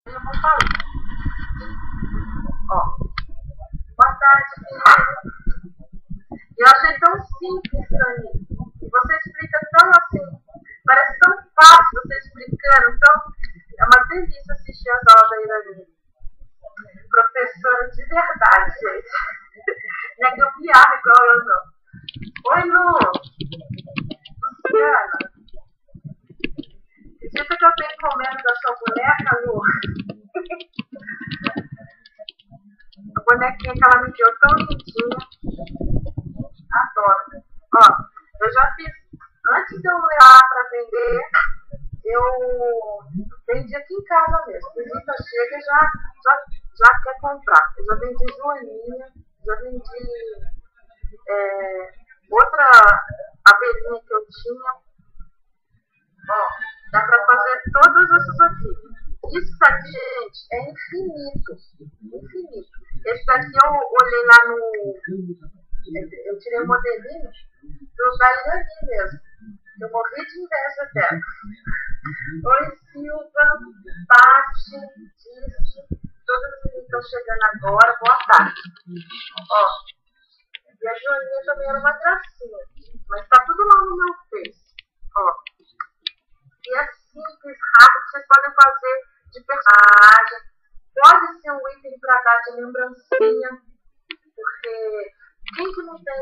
Eu vou falar. Ó, boa tarde, filho. Eu achei tão simples pra mim. E você explica tão assim. Parece tão fácil você explicando. Então, é uma delícia assistir as aulas da Irani. Professora de verdade, gente. Não é gambiarra igual eu, não. Oi, Lu. Luciana. Acredita que eu tenho encomenda da sua boneca, Lu? A bonequinha que ela me deu tão lindinha. Adoro. Ó, eu já fiz, antes de eu levar para vender, eu vendi aqui em casa mesmo. Visita chega e já quer comprar. Eu já vendi joaninha, já vendi outra abelhinha que eu tinha. Ó, dá para fazer todas essas aqui. Isso daqui, gente, é infinito. Infinito. Esse daqui eu olhei lá no... Eu tirei o modelinho do da Irani mesmo. Eu morri de inveja dela. Oi, Silva, Paty, Disse, todas as meninas estão chegando agora. Boa tarde. Ó, e a Joaninha também era uma gracinha. Mas tá tudo lá no meu Face. Ó. E é simples, rápido, vocês podem fazer de personagem. Pode ser um item para dar de lembrancinha, porque quem que não tem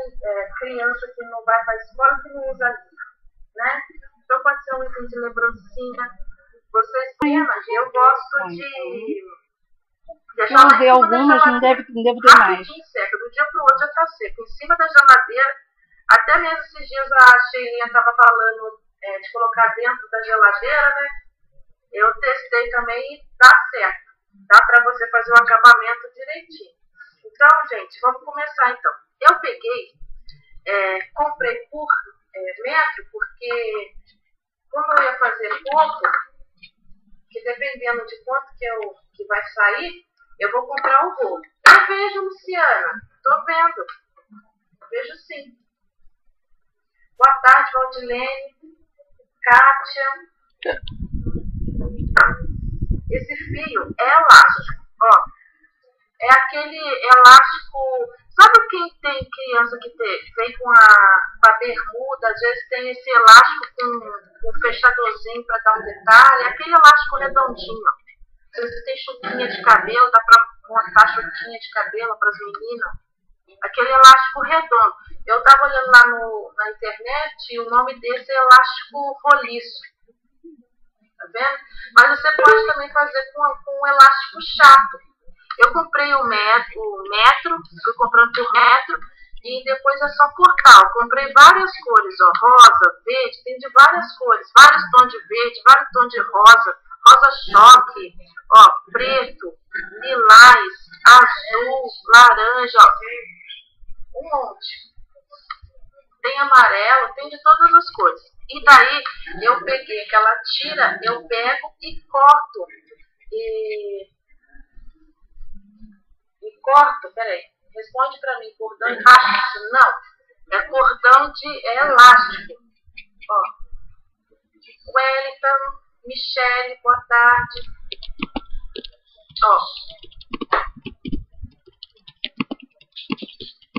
criança que não vai para a escola que não usa livro, né? Então pode ser um item de lembrancinha. Vocês temas, eu gosto de deixar eu ver algumas, não deve ter mais. Seca, do dia para o outro já está seco. Em cima da geladeira, até mesmo esses dias a Sheilinha estava falando de colocar dentro da geladeira, né? Eu testei também e dá certo. Dá para você fazer o acabamento direitinho. Então, gente, vamos começar então. Eu peguei, comprei por metro, porque como eu ia fazer pouco, que dependendo de quanto que vai sair, eu vou comprar o rolo. Eu vejo, Luciana. Tô vendo. Vejo sim. Boa tarde, Valdilene. Kátia. Esse fio é elástico, ó. É aquele elástico. Sabe quem tem criança que vem com a bermuda, às vezes tem esse elástico com um fechadorzinho para dar um detalhe, é aquele elástico redondinho. Se você tem chuquinha de cabelo, dá para montar chuquinha de cabelo para as meninas. Aquele elástico redondo. Eu estava olhando lá na internet e o nome desse é elástico roliço. Tá vendo? Mas você pode também fazer com um elástico chato. Eu comprei o metro, fui comprando por metro e depois é só cortar. Eu comprei várias cores, ó, rosa, verde, tem de várias cores, vários tons de verde, vários tons de rosa, rosa choque, ó, preto, lilás, azul, laranja, ó, um monte. Tem amarelo, tem de todas as cores. E daí eu peguei aquela tira, eu pego e corto. Peraí, responde pra mim, cordão elástico? Não, é cordão de elástico. Ó, Wellington, Michele, boa tarde. Ó,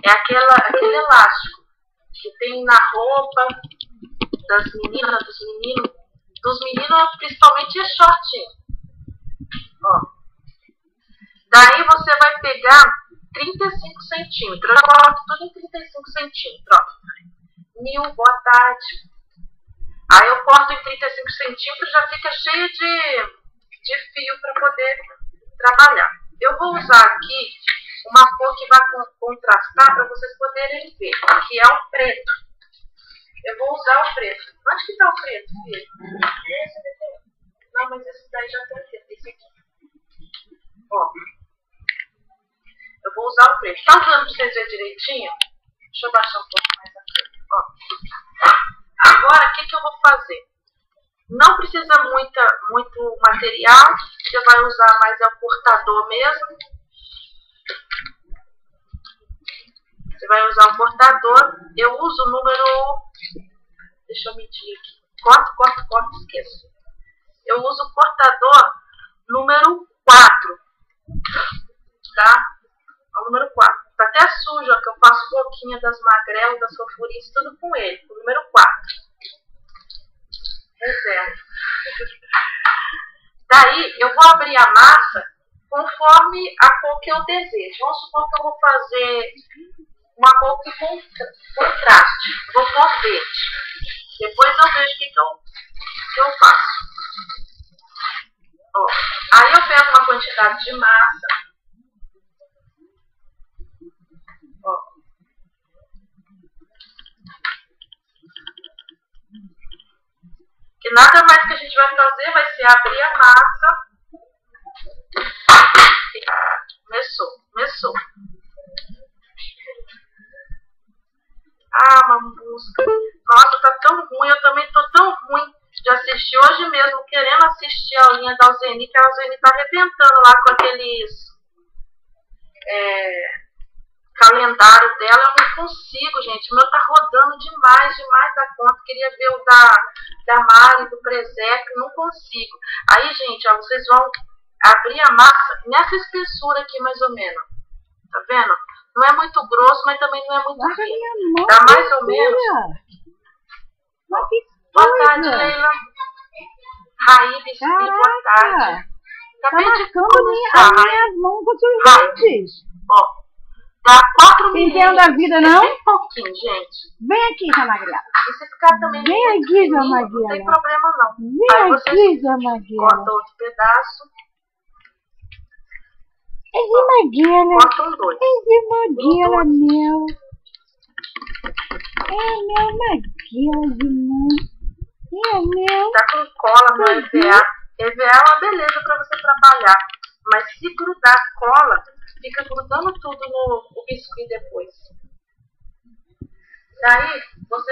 é aquele elástico que tem na roupa das meninas, dos meninos principalmente é shortinho. Ó. Daí você vai pegar 35 centímetros. Eu coloco tudo em 35 centímetros. Ó. Mil, boa tarde. Aí eu corto em 35 centímetros, já fica cheio de fio para poder trabalhar. Eu vou usar aqui uma cor que vai contrastar para vocês poderem ver, que é o preto. Eu vou usar o preto. Onde que está o preto, filho? Esse daqui. Não, mas esse daí já tem preto. Esse aqui. Ó. Eu vou usar o preto. Tá usando para vocês verem direitinho? Deixa eu baixar um pouco mais aqui. Ó. Agora, o que eu vou fazer? Não precisa muito material. Você vai usar mais o cortador mesmo. Você vai usar o cortador. Eu uso o número... Deixa eu medir aqui. Corto, esqueço. Eu uso o cortador número boquinha das magrelas, das fofurices, tudo com ele. O número 4. Reserva. Daí, eu vou abrir a massa conforme a cor que eu desejo. Vamos supor que eu vou fazer uma cor que contraste. Vou pôr verde. Depois eu vejo o que eu faço. Ó, aí eu pego uma quantidade de massa. Ó. Que nada mais que a gente vai fazer vai ser abrir a massa. Começou. Ah, mamusca. Nossa, tá tão ruim. Eu também tô tão ruim de assistir. Hoje mesmo, querendo assistir a aulinha da Alzeni, que a Alzeni tá arrebentando lá com aqueles calendário dela. Eu não consigo, gente. O meu tá rodando demais da conta. Queria ver o da Mari, do Presépio. Não consigo. Aí, gente, ó, vocês vão abrir a massa nessa espessura aqui, mais ou menos. Tá vendo? Não é muito grosso, mas também não é muito fino. Dá mais ou menos. Boa tarde, Leila. Raí, Biscuit, boa tarde. Acabei de começar. Minhas mãos com seus dentes. Ó, dá 4 milímetros. Entendo a vida, não? É bem pouquinho, gente. Vem aqui, Jamaguela. E se ficar também Vem muito aqui, fininho, Jamaguela. não tem problema, não. Vem Aí aqui, Jamaguela. corta outro pedaço. É Jamaguela. Cortam 2. É Jamaguela, meu. É meu Maguela de mãe. É meu. Tá com cola no EVA. EVA é uma beleza pra você trabalhar. Mas se grudar cola, fica grudando tudo no biscuit depois. Daí, você...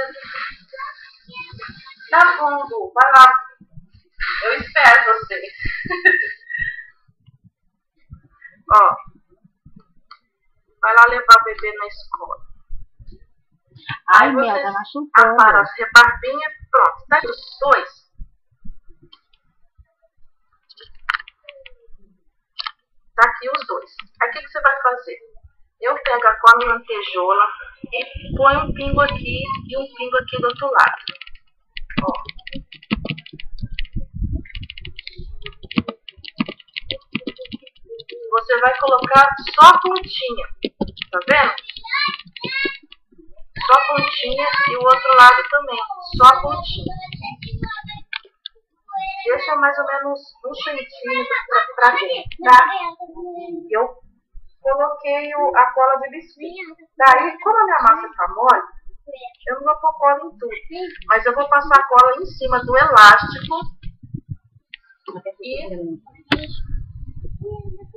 Tá bom, Lu. Vai lá. Eu espero você. Ó. Vai lá levar o bebê na escola. Ai, aí meu, você tá machucando. apara as rebarbinhas. Pronto. Tá aqui os 2. Tá aqui os 2. Aí o que você vai fazer? Eu pego a cola lantejola e põe um pingo aqui e um pingo aqui do outro lado. Ó. Você vai colocar só a pontinha. Tá vendo? Só a pontinha e o outro lado também. Só a pontinha. Deixa mais ou menos 1 centímetro pra dentro, tá? Eu coloquei a cola de biscuit. Daí, como a minha massa tá mole, eu não vou pôr cola em tudo. Mas eu vou passar a cola em cima do elástico. E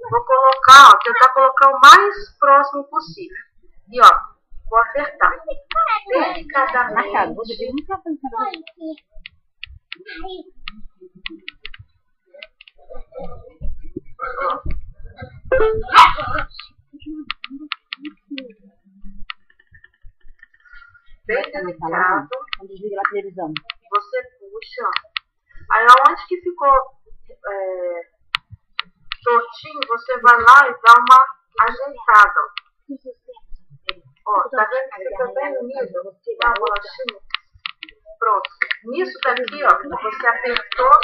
vou colocar, ó, tentar colocar o mais próximo possível. E ó, vou apertar. Delicadamente. Bem delicado. Desliga a televisão. Você puxa. Aí aonde que ficou tortinho, você vai lá e dá uma ajeitada. Ó, tá vendo que fica bem unido? Dá uma bolachinha. Pronto. Nisso daqui, ó, você apertou,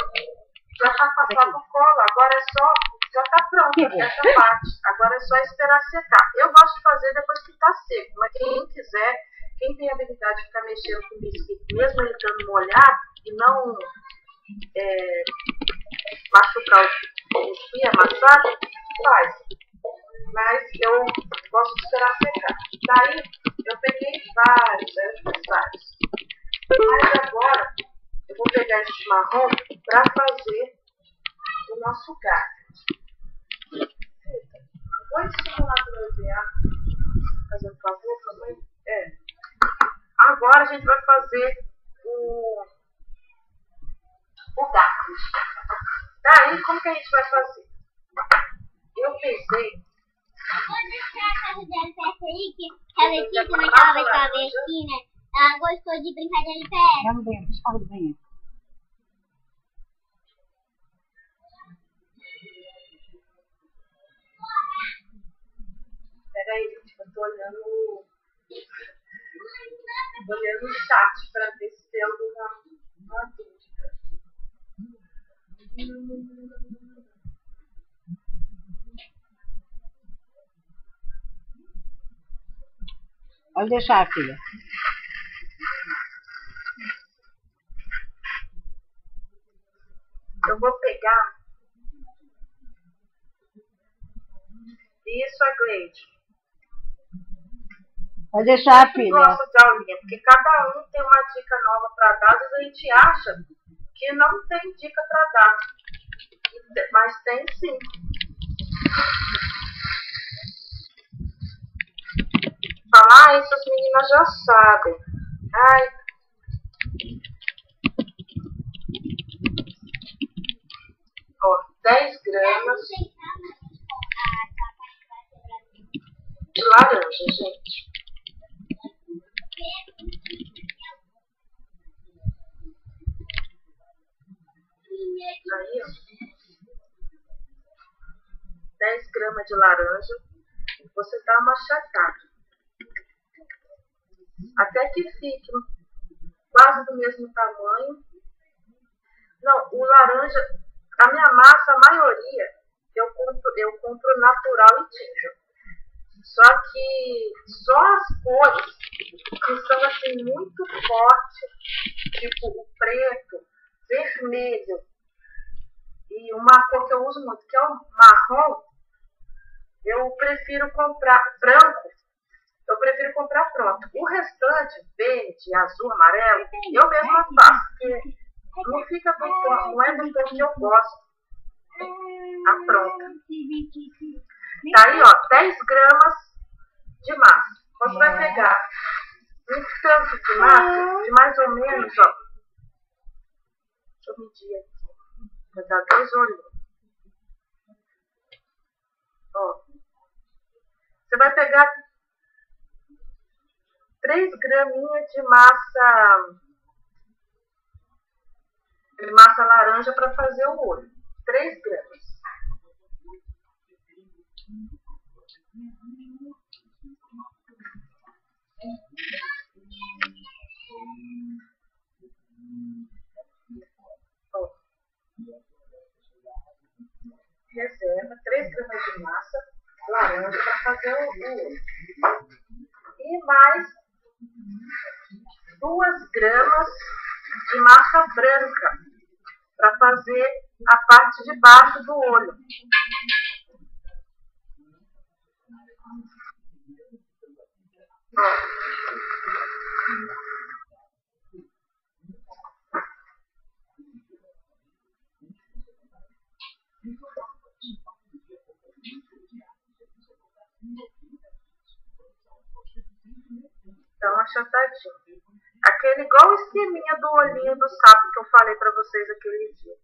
já tá passado cola. Agora é só, já tá pronto essa parte. Agora é só esperar secar. Eu gosto de fazer depois que tá seco, mas quem quiser, quem tem a habilidade de ficar mexendo com o biscuit, mesmo ele estando molhado, e não machucar o biscuit amassado, faz. Mas eu gosto de esperar secar. Daí, eu peguei vários. Mas agora, eu vou pegar esse marrom para fazer o nosso gato. Vou estimular para eu ver. Fazendo favor também? Agora a gente vai fazer o gato. Daí, como que a gente vai fazer? Eu pensei... Quando você a casa dela perto aí, que a Letícia, naquela vez que ela veio aqui, né? Ela gostou de brincar de LPS. Vamos ver, deixa eu falar do banheiro. Peraí, gente, eu tô olhando olhando no chat para ver se tem alguma dúvida. Pode deixar, filha. Eu vou pegar. Isso, a Gleide. Pode deixar, Eu filha. gosto de aulinha, porque cada um tem uma dica nova para dar. Às vezes a gente acha que não tem dica para dar. Mas tem sim. Falar isso as meninas já sabem. Ai. Ó, 10 gramas de laranja, gente. Aí, ó. 10 gramas de laranja. Você dá uma achatada. Até que fique quase do mesmo tamanho. Não, o laranja, a minha massa, a maioria, eu compro natural e tinjo. Só que só as cores que são assim muito fortes, tipo o preto, vermelho e uma cor que eu uso muito, que é o marrom, eu prefiro comprar branco. Eu prefiro comprar pronto. O restante, verde, azul, amarelo, eu mesma faço, porque não fica do tom, não é do tom que eu gosto. A pronta. Tá aí, ó, 10 gramas de massa. Você vai pegar um tanto de massa, de mais ou menos, ó. Deixa eu medir aqui. Vai dar 2 olhos. Ó. Você vai pegar 3 graminhas de massa laranja para fazer o olho. 3 gramas. Ó. Reserva 3 gramas de massa laranja para fazer o olho. E mais 2 gramas de massa branca para fazer a parte de baixo do olho. Ó. Então, achatadinho. Aquele igual o esqueminha do olhinho do sapo que eu falei para vocês aquele dia.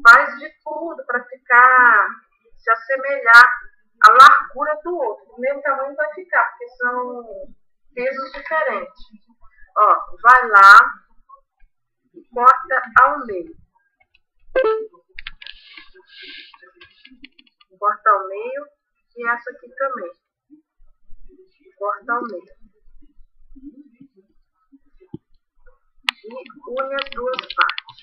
Faz de tudo para ficar, se assemelhar à largura do outro. Do mesmo tamanho vai ficar, porque são pesos diferentes. Ó, vai lá e corta ao meio. Corta ao meio e essa aqui também. Corta ao meio. E une as 2 partes.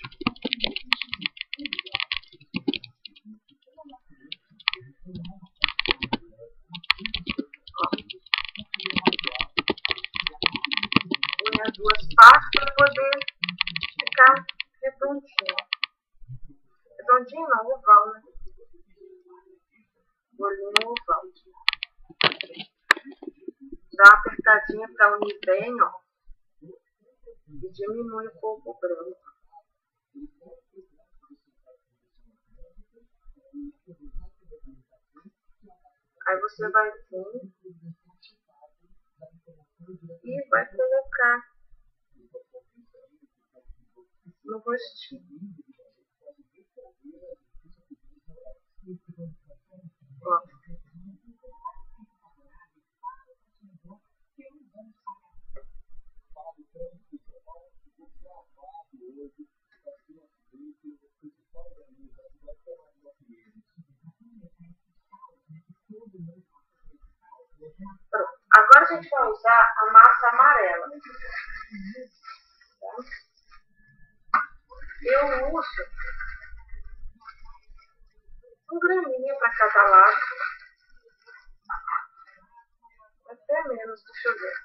Ó. Une as 2 partes para poder ficar redondinho. Redondinho não, oval, né? Bolinho oval. Dá uma apertadinha para unir bem, ó. E diminui o corpo branco. Aí você vai vir e vai colocar no rostinho. Ó. Pronto. Agora a gente vai usar a massa amarela. graminha para cada lado. Até menos, deixa eu ver.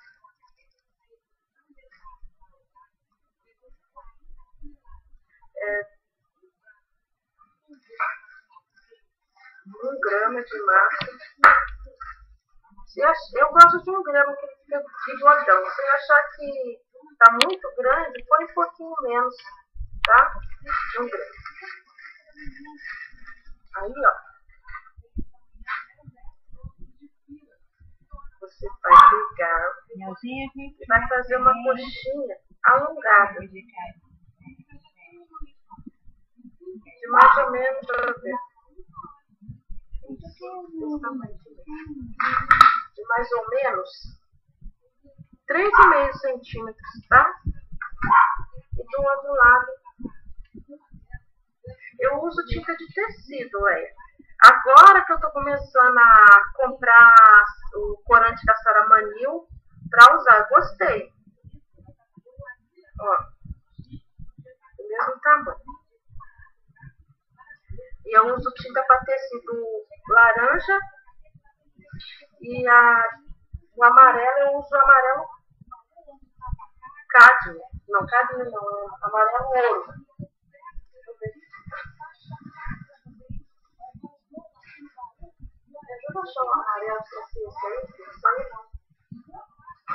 É 1 grama de massa. Eu gosto de 1 grama, que ele fica bigodão. Se achar que tá muito grande, põe um pouquinho menos, tá? 1 grama. Aí, ó. Você vai pegar e vai fazer uma coxinha alongada. De mais ou menos, deixa eu ver. De mais ou menos 3,5 centímetros, tá? E do outro lado eu uso tinta de tecido, Agora que eu tô começando a comprar o corante da Saramanil pra usar, gostei. Ó, do mesmo tamanho. E eu uso tinta para tecido laranja e o amarelo eu uso amarelo cádmio. Não, cádmio não, é amarelo ouro. Deixa eu ver. Me ajuda a achar o amarelo que eu fiz aí, isso aí não.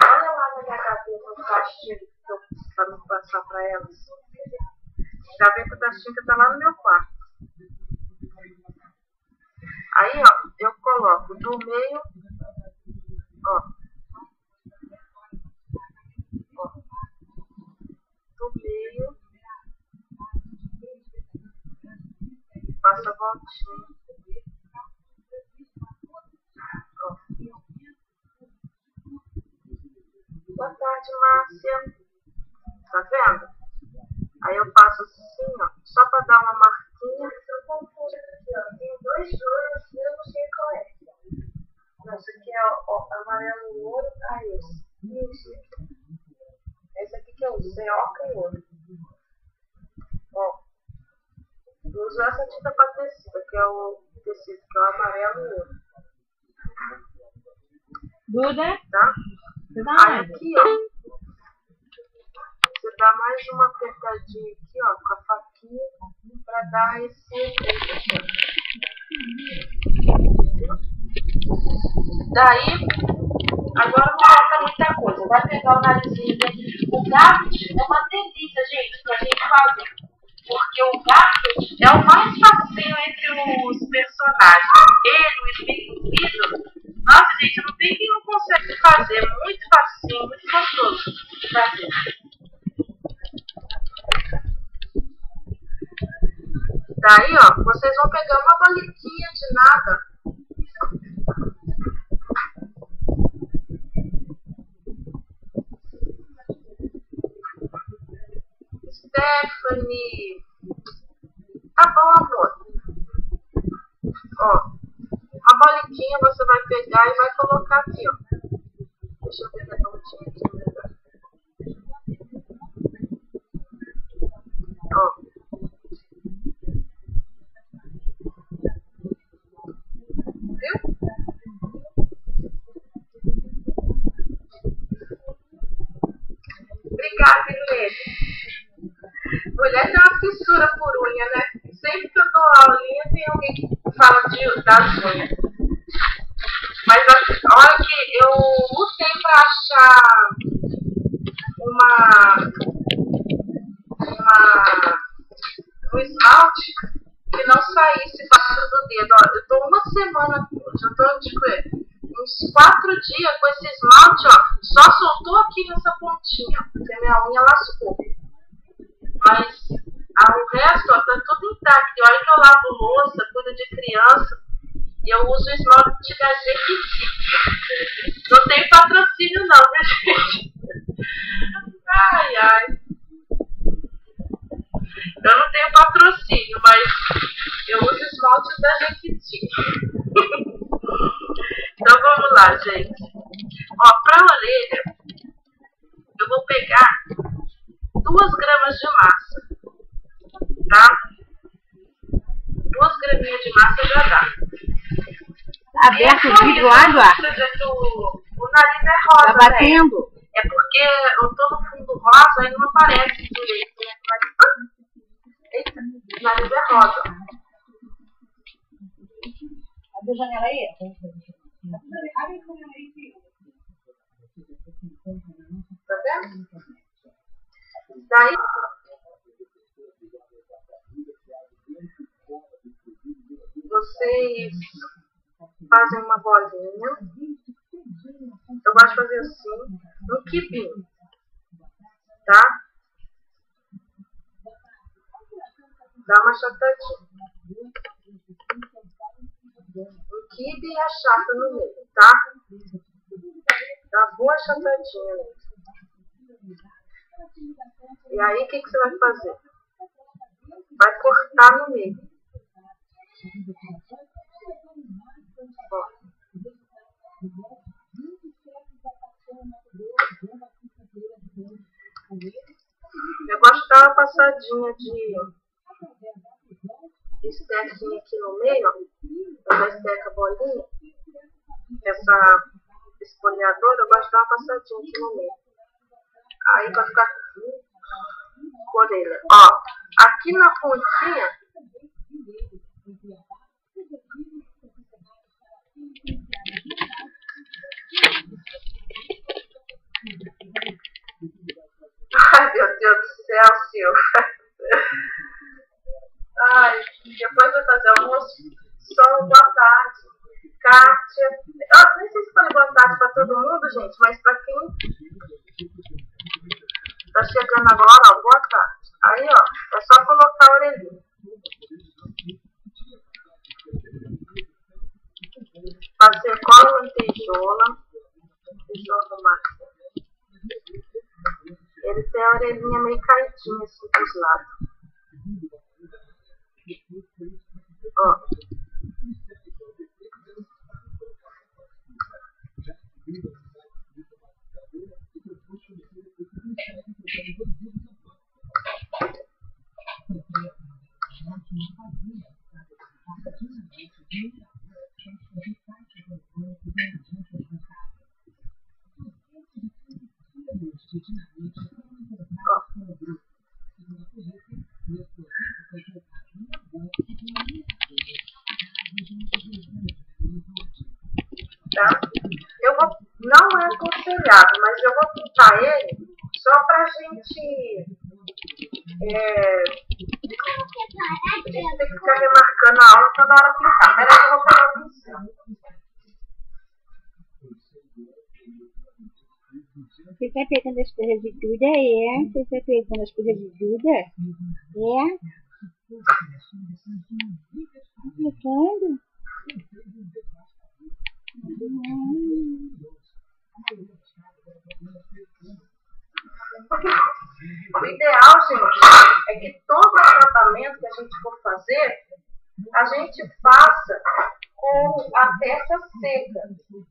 Olha lá na minha gaveta os pastilhos que eu fiz para me passar para elas. A gaveta da tinta tá lá no meu quarto. Aí, ó, eu coloco do meio, ó, do meio, passo a voltinha, ó. Boa tarde, Márcia. Tá vendo? Aí eu passo assim, ó, só pra dar uma marquinha. Tem 2 olhos, eu não sei qual é. Não, esse aqui é o amarelo ouro. Ah, esse aqui. Esse aqui que eu uso, é oca e ouro. Ó, eu uso essa tinta para tecido, que é o tecido, que é o amarelo e ouro. Duda? Tá? Aí aqui, ó. Você dá mais uma apertadinha aqui, ó, com a faquinha, pra dar esse efeito aqui, ó. Daí, agora não falta muita coisa. Vai pegar o narizinho dele. O gaffet é uma delícia, gente, pra gente fazer. Porque o gaffet é o mais facinho entre os personagens. Ele, o espírito vidro. Nossa, gente, não tem quem não consegue fazer. Muito facinho, muito gostoso de fazer. Daí, ó, vocês vão pegar uma baliquinha de nada. Stephanie. Tá bom, amor. Ó, a baliquinha você vai pegar e vai colocar aqui, ó. Deixa eu ver redondinho aqui, melhor. Ó. Viu? Obrigada, Helene. Mulher tem uma fissura por unha, né? Sempre que eu dou aulinha, tem alguém que fala das unhas. Mas olha que eu lutei pra achar um esmalte que não saísse fácil do dedo. Ó, eu tô uma semana, já tô tipo, uns 4 dias com esse esmalte, ó. Só soltou aqui nessa pontinha, porque minha unha lascou. Mas o resto, ó, tá tudo intacto. E olha que eu lavo louça, cuido de criança. E eu uso esmalte da Jequiti. Não tem patrocínio não, né, gente? Ai, ai. Eu não tenho patrocínio, mas eu uso esmalte da Jequiti. Então vamos lá, gente. Ó, pra orelha, eu vou pegar 2 gramas de massa, tá? 2 graminhas de massa já dá. Tá aberto o vidro lá, Eduardo? O nariz é rosa, Tá batendo? né? É porque eu tô no fundo rosa e não aparece direito, né? Eita, o nariz é rosa. Abre a janela aí. Tá vendo? Daí vocês fazem uma bolinha. Eu gosto de fazer assim, um quibinho, tá? Dá uma achatadinha. Um quibe e achata no meio, tá? Dá uma boa achatadinha mesmo. E aí, o que você vai fazer? Vai cortar no meio. Ó. Eu gosto de dar uma passadinha de estequinha aqui no meio, ó. Eu já esteco a bolinha. Essa esfoliadora, eu gosto de dar uma passadinha aqui no meio. Aí vai ficar com orelha. Ó, aqui na pontinha, ai, meu Deus do céu, Silvia. Ai, depois vai fazer almoço. Só boa tarde. Kátia. Nem sei se falei boa tarde pra todo mundo, gente, mas pra quem tá chegando agora, ó, boa tarde. Aí, ó, é só colocar a orelhinha. Fazer cola lantejola. Deixa eu arrumar aqui. Ele tem a orelhinha meio caidinha assim dos lados. Ó. Tá? Eu vou, não é aconselhado, mas eu vou pintar ele só pra gente ter que ficar remarcando a aula toda hora pintar. Pera aí, eu vou pegar o pincel. Você tá pegando as coisas de tudo, é? Você tá pegando as coisas de tudo, é? Tá pegando? O ideal, gente, é que todo acabamento que a gente for fazer, a gente faça com a peça seca.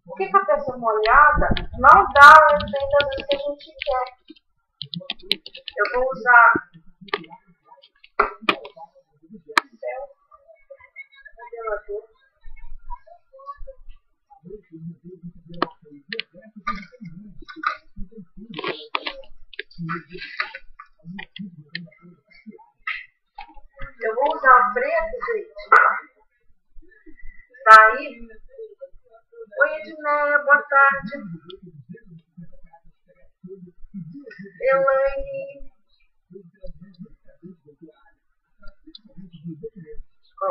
Porque com a peça molhada não dá o efeito às vezes que a gente quer. Eu vou usar modelador. Eu vou usar o preto, gente. Daí. Oi, Edneia, boa tarde. Elaine. Ó.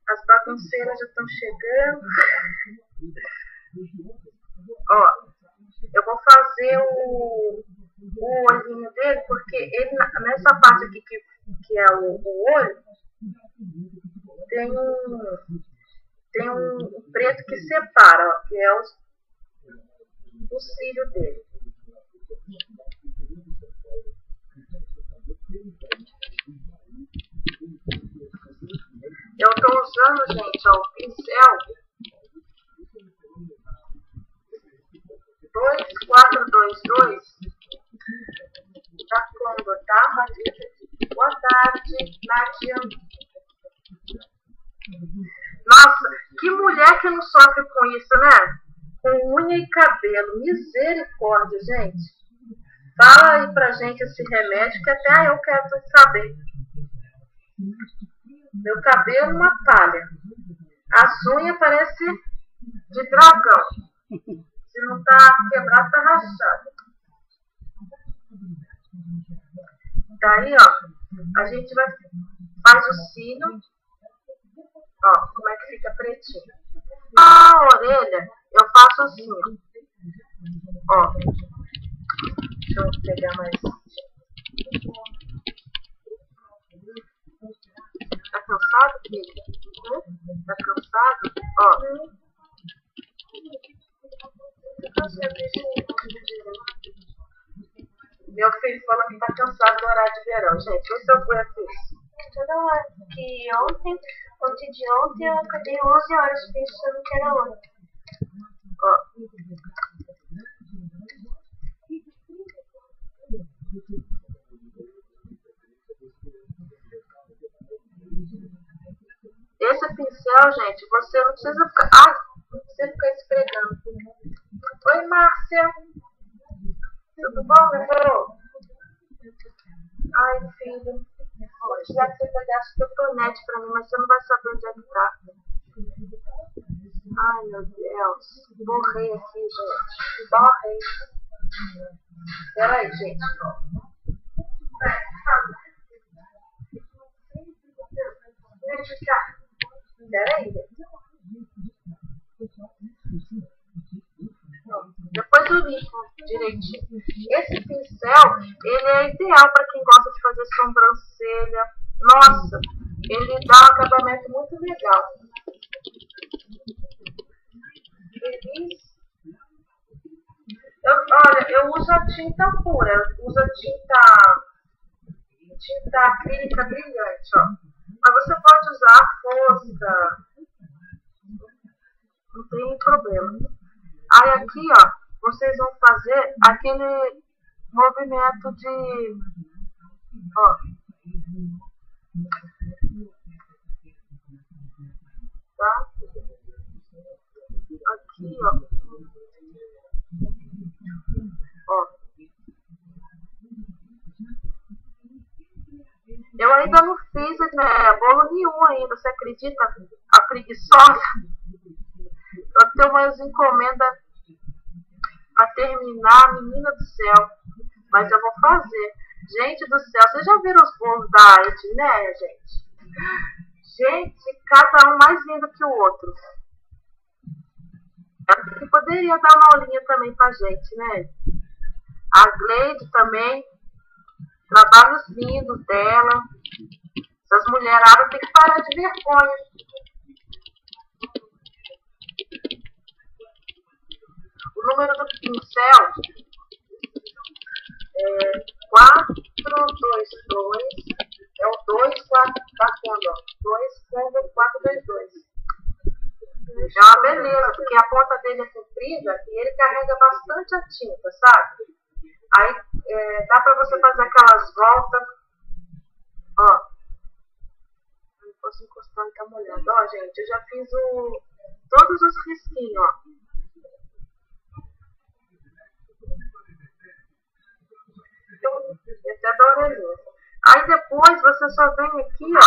As bagunceiras já estão chegando. Ó. Eu vou fazer o olhinho dele, porque ele, nessa parte aqui que é o olho, tem um preto que separa, ó, que é o cílio dele. Eu estou usando, gente, ó, o pincel 2422 da Combo, tá? Boa tarde, Nádia. Nossa, que mulher que não sofre com isso, né? Com unha e cabelo. Misericórdia, gente. Fala aí pra gente esse remédio que até eu quero saber. Meu cabelo uma palha. As unhas parecem de dragão. Se não tá quebrado, tá rachado. Daí, ó, a gente faz o cílio. Ó, como é que fica pretinho. A orelha, eu faço assim, ó. Deixa eu pegar mais. Tá cansado, filho? Tá cansado? Ó. Meu filho falou que tá cansado do horário de verão. Gente, vê se eu aguento isso. Toda hora que ontem de ontem, eu acordei 11 horas pensando que era ontem. Ó. Esse pincel, gente, você não precisa ficar... Ai, não precisa ficar esfregando. Oi, Márcia. Tudo bom, meu filho? Ai, filho. Vou precisar que você pegasse o cotonete pra mim, mas você não vai saber onde é que tá. Ai, meu Deus. Borrei aqui, gente. Borrei. Peraí, gente. Peraí. Depois eu limpo direitinho. Esse pincel, ele é ideal para quem gosta de fazer sobrancelha. Nossa, ele dá um acabamento muito legal. Feliz. Olha, eu uso a tinta pura. Eu uso a tinta acrílica brilhante, ó. Mas você pode usar a fosca. Não tem problema. Aí aqui, ó, vocês vão fazer aquele movimento de... Ó. Tá? Aqui, ó. Ó. Eu ainda não fiz, né, bolo nenhum ainda, você acredita? A preguiçosa. Eu tenho umas encomendas para terminar, menina do céu. Mas eu vou fazer. Gente do céu, vocês já viram os bolos da Edneia, gente? Gente, cada um mais lindo que o outro. Ela que poderia dar uma aulinha também pra gente, né? A Gleide também. Trabalhos lindos dela. Essas mulheradas têm que parar de vergonha. O número do pincel é 422. É o 2, 4, tá vendo, ó? 2, 422. É uma beleza, porque a ponta dele é comprida e ele carrega bastante a tinta, sabe? Aí dá pra você fazer aquelas voltas. Ó. Não posso encostar e tá molhando. Ó, gente, eu já fiz todos os risquinhos, ó. Até da orelhinha. Aí depois você só vem aqui, ó,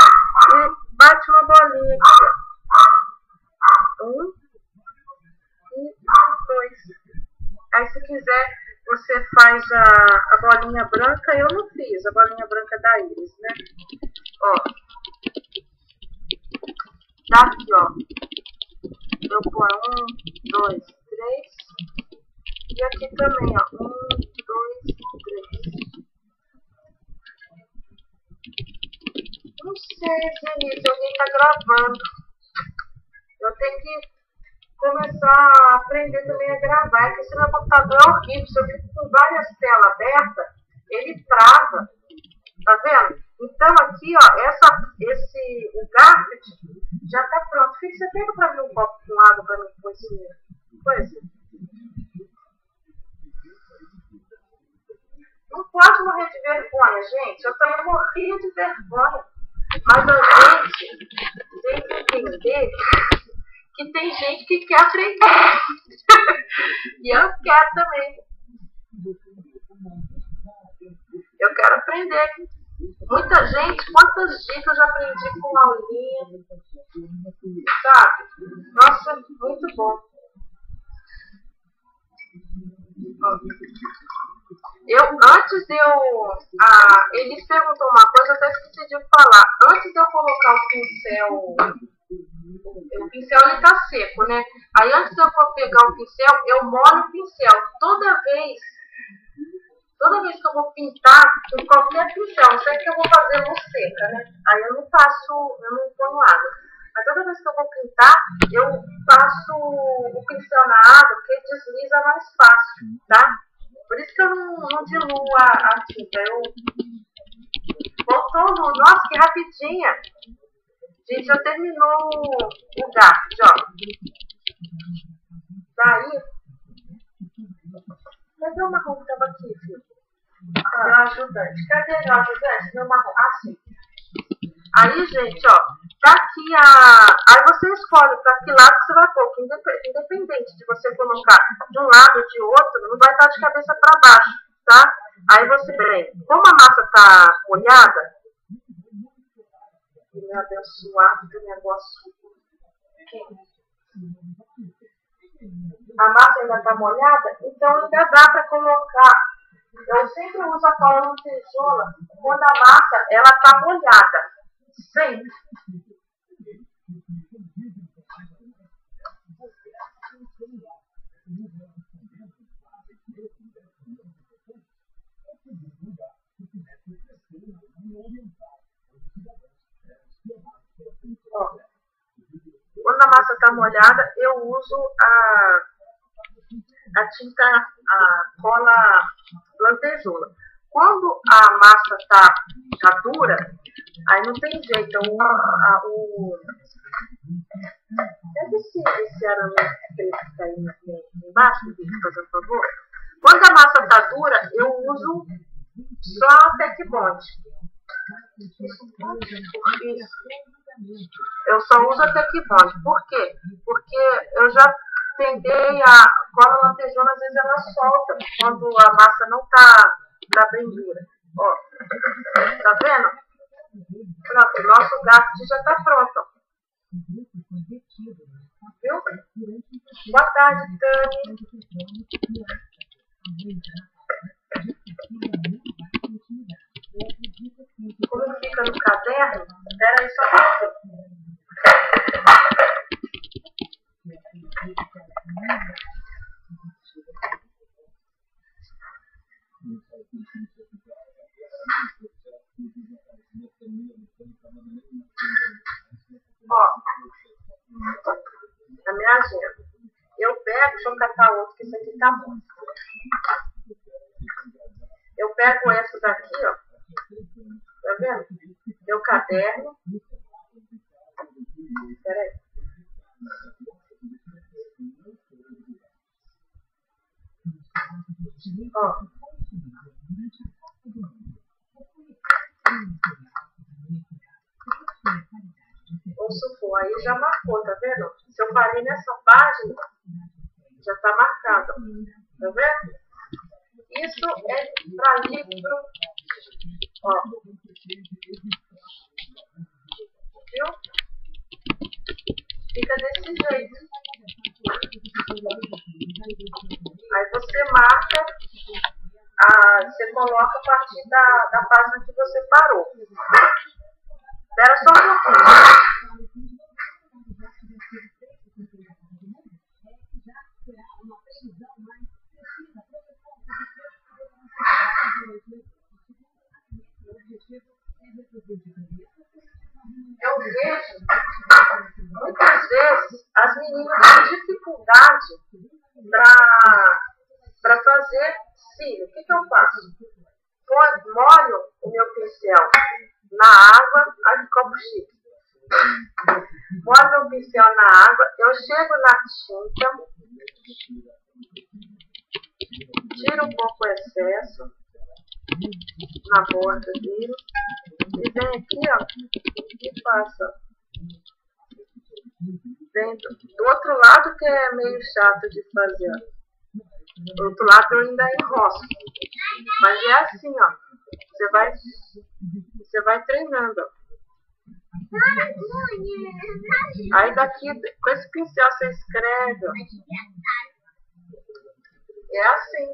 e bate uma bolinha aqui, ó. 1 e 2. Aí se quiser, você faz a bolinha branca. Eu não fiz a bolinha branca da Iris, né? Ó. Daqui, ó. Eu ponho 1, 2, 3. E aqui também, ó. 1, 2, 3. Não sei, gente, alguém tá gravando. Eu tenho que começar a aprender também a gravar, porque esse meu computador é horrível. Se eu fico com várias telas abertas, ele trava. Tá vendo? Então aqui, ó, o grafite já tá pronto. Fica, você pega pra mim um copo com água pra mim pôr esse coisa. Não pode morrer de vergonha, gente. Eu também morria de vergonha. Mas a gente tem que entender que tem gente que quer aprender. E eu quero também. Eu quero aprender. Muita gente, quantas dicas eu já aprendi com aulinha. Sabe? Nossa, muito bom. Eles perguntou uma coisa, eu até esqueci de falar. Antes de eu colocar o pincel ele tá seco, né? Aí antes de eu pegar o pincel, eu molho o pincel. Toda vez que eu vou pintar com qualquer pincel, não sei que eu vou fazer luz seca, né? Aí eu não ponho água. Mas toda vez que eu vou pintar, eu passo o pincel na água, porque desliza mais fácil, tá? Por isso que eu não diluo a tinta. Voltou nossa, que rapidinha. Gente, já terminou o gato, ó. Daí. Cadê o marrom que tava aqui, filho? Meu ajudante. Cadê meu ajudante? Meu marrom. Ah, sim. Aí, gente, ó. Tá aqui Aí você escolhe pra que lado você vai pôr. Independente de você colocar de um lado ou de outro, não vai estar de cabeça pra baixo, tá? Aí você vem. Como a massa tá molhada, meu abençoado do negócio. A massa ainda tá molhada, então ainda dá pra colocar. Eu sempre uso a cola no tesoura quando a massa ela tá molhada. Sempre. Ó, quando a massa está molhada, eu uso a tinta, a cola lantejoula. Quando a massa tá dura, aí não tem jeito. Pega esse arame preto que tá aí embaixo, fazendo favor. Quando a massa tá dura, eu uso só a Tec Bond. Eu só uso a Tec Bond. Por quê? Porque eu já tentei a cola lantejoula, às vezes ela solta quando a massa não tá bem dura. Ó, tá vendo? Pronto, o nosso gato já tá pronto. Ó. Viu? Boa tarde, Tami. Como fica no caderno? Espera aí só um pouquinho. Ó, na minha agenda. Eu pego, deixa eu catar outro, que esse aqui tá bom. Eu pego essa daqui, ó. Tá vendo? Meu caderno. Espera aí. Ó. Vamos supor, aí já marcou, tá vendo? Se eu parei nessa página, já tá marcado. Tá vendo? Isso é para livro. Ó. Viu? Fica desse jeito. Aí você marca, você coloca a partir da página que você parou. Espera só um pouquinho. Eu vejo, muitas vezes, as meninas têm dificuldade para fazer cílio. O que eu faço? Molho o meu pincel na água, de copo chique. Molho meu pincel na água, eu chego na tinta, tiro um pouco o excesso. na borda dele. E vem aqui, ó, e passa. Vem do outro lado, que é meio chato de fazer. Do outro lado eu ainda enrosco. Mas é assim, ó. Você vai treinando, ó. Aí daqui, com esse pincel você escreve, ó. É assim.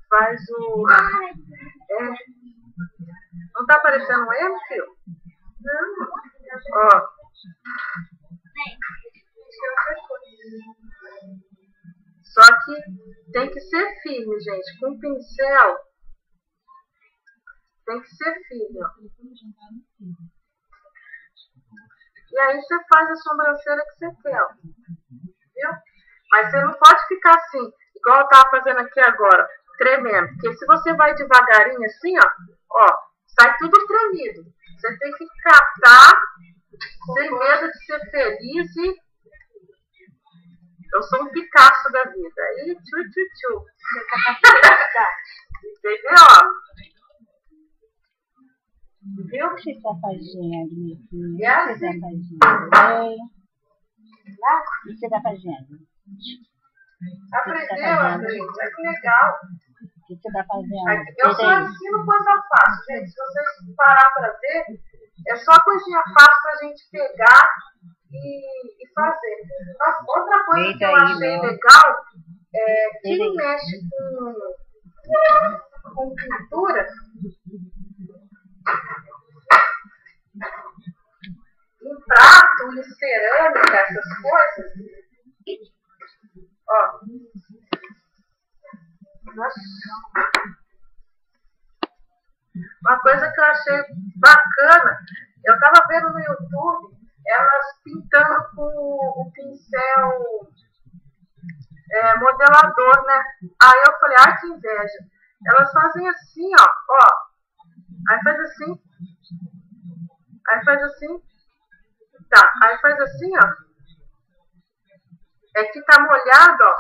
Faz o... Não tá aparecendo um M, filho? Não. Ó. Só que tem que ser firme, gente. Com o pincel, tem que ser firme, ó. E aí você faz a sobrancelha que você quer, ó. Viu? Mas você não pode ficar assim, igual eu tava fazendo aqui agora, tremendo. Porque se você vai devagarinho assim, ó, sai tudo tremido. Você tem que catar sem medo de ser feliz e... Eu sou um Picasso da vida. Aí, tchu. Entendeu? Viu o que você está fazendo, minha filha? É O que você está fazendo? O que você está fazendo? Aprendeu, André? É que legal. O que você está fazendo? Eu só ensino coisa fácil, gente. Se vocês parar para ver, é só coisinha fácil para a gente pegar e fazer. Mas outra coisa que eu achei legal é quem mexe com pintura, em prato, em cerâmica, essas coisas. Ó. Uma coisa que eu achei bacana, eu tava vendo no YouTube elas pintando com o pincel modelador, né? Aí eu falei, ai que inveja. Elas fazem assim, ó. Aí faz assim. Aí faz assim. Tá, aí faz assim, ó. É que tá molhado, ó.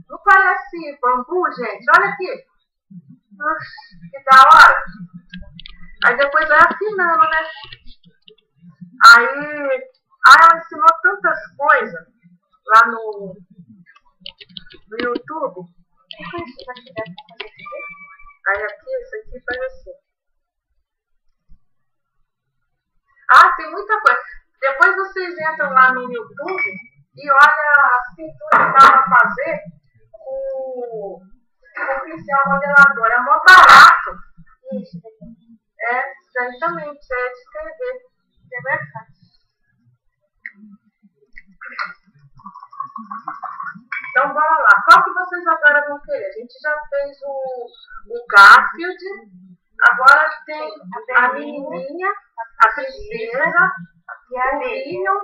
Não parece bambu, gente? Olha aqui. Que da hora. Aí depois vai afinando, né? Aí ela ensinou tantas coisas lá no YouTube. Aí aqui, isso aqui faz assim. Ah, tem muita coisa. Depois vocês entram lá no YouTube e olham as pinturas que dá pra fazer com o pincel modelador. É mó barato. Isso daí também, pra você escrever. É verdade. Então, bora lá. Qual que vocês agora vão querer? A gente já fez o Garfield. Agora tem a menininha, a princesa, o Minion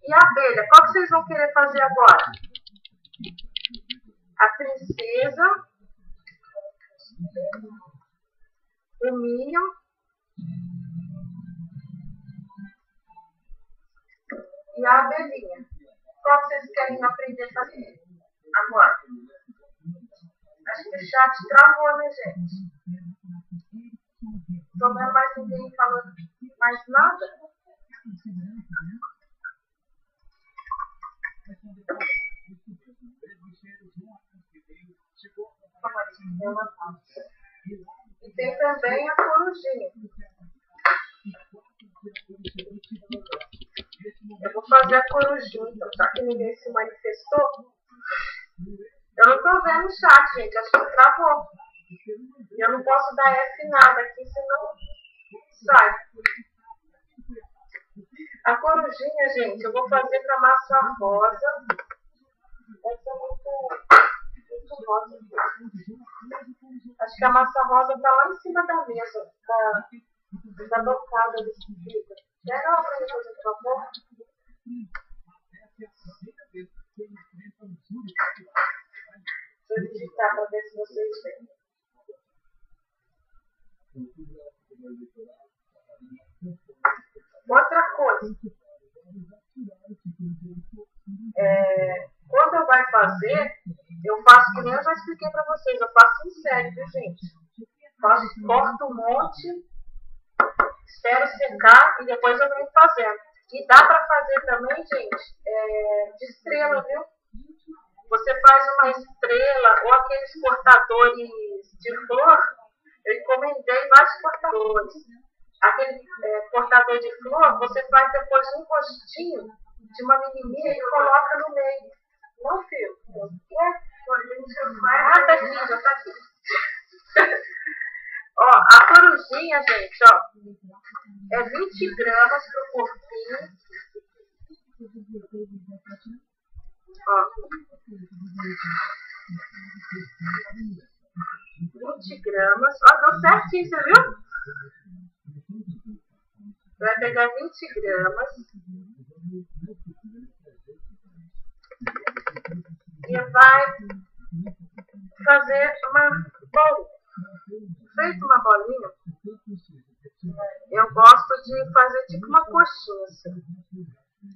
e a abelha. Qual que vocês vão querer fazer agora? A princesa, o Minion e a abelhinha. Qual que vocês querem aprender a fazer agora? Acho que o chat travou, né, gente? Não tô vendo mais ninguém falando mais nada. E tem também a corujinha. Eu vou fazer a corujinha, então, já que ninguém se manifestou. Eu não tô vendo o chat, gente. Acho que travou. E eu não posso dar F nada aqui, senão sai. A corujinha, gente, eu vou fazer com a massa rosa. Essa é muito rosa. Acho que a massa rosa tá lá em cima da mesa. Da bancada desse vidro. Pega ela pra mim, por favor. Deixa eu digitar para ver se vocês veem. Outra coisa. Quando eu vai fazer, eu faço expliquei pra vocês, eu faço em série, viu, gente? Corto um monte, espero secar e depois eu venho fazendo. E dá pra fazer também, gente, de estrela, viu? Você faz uma estrela ou aqueles cortadores de flor. Eu encomendei vários cortadores. Aquele cortador de flor, você faz depois um rostinho de uma menininha e coloca no meio. Não, filho? Ah, tá aqui, já tá aqui. Ó, a corujinha, gente, ó, é 20 gramas pro corpinho. Ó. 20 gramas. Ó, deu certinho, você viu? Vai pegar 20 gramas. E vai fazer uma bolinha. Feito uma bolinha, eu gosto de fazer tipo uma coxinha assim.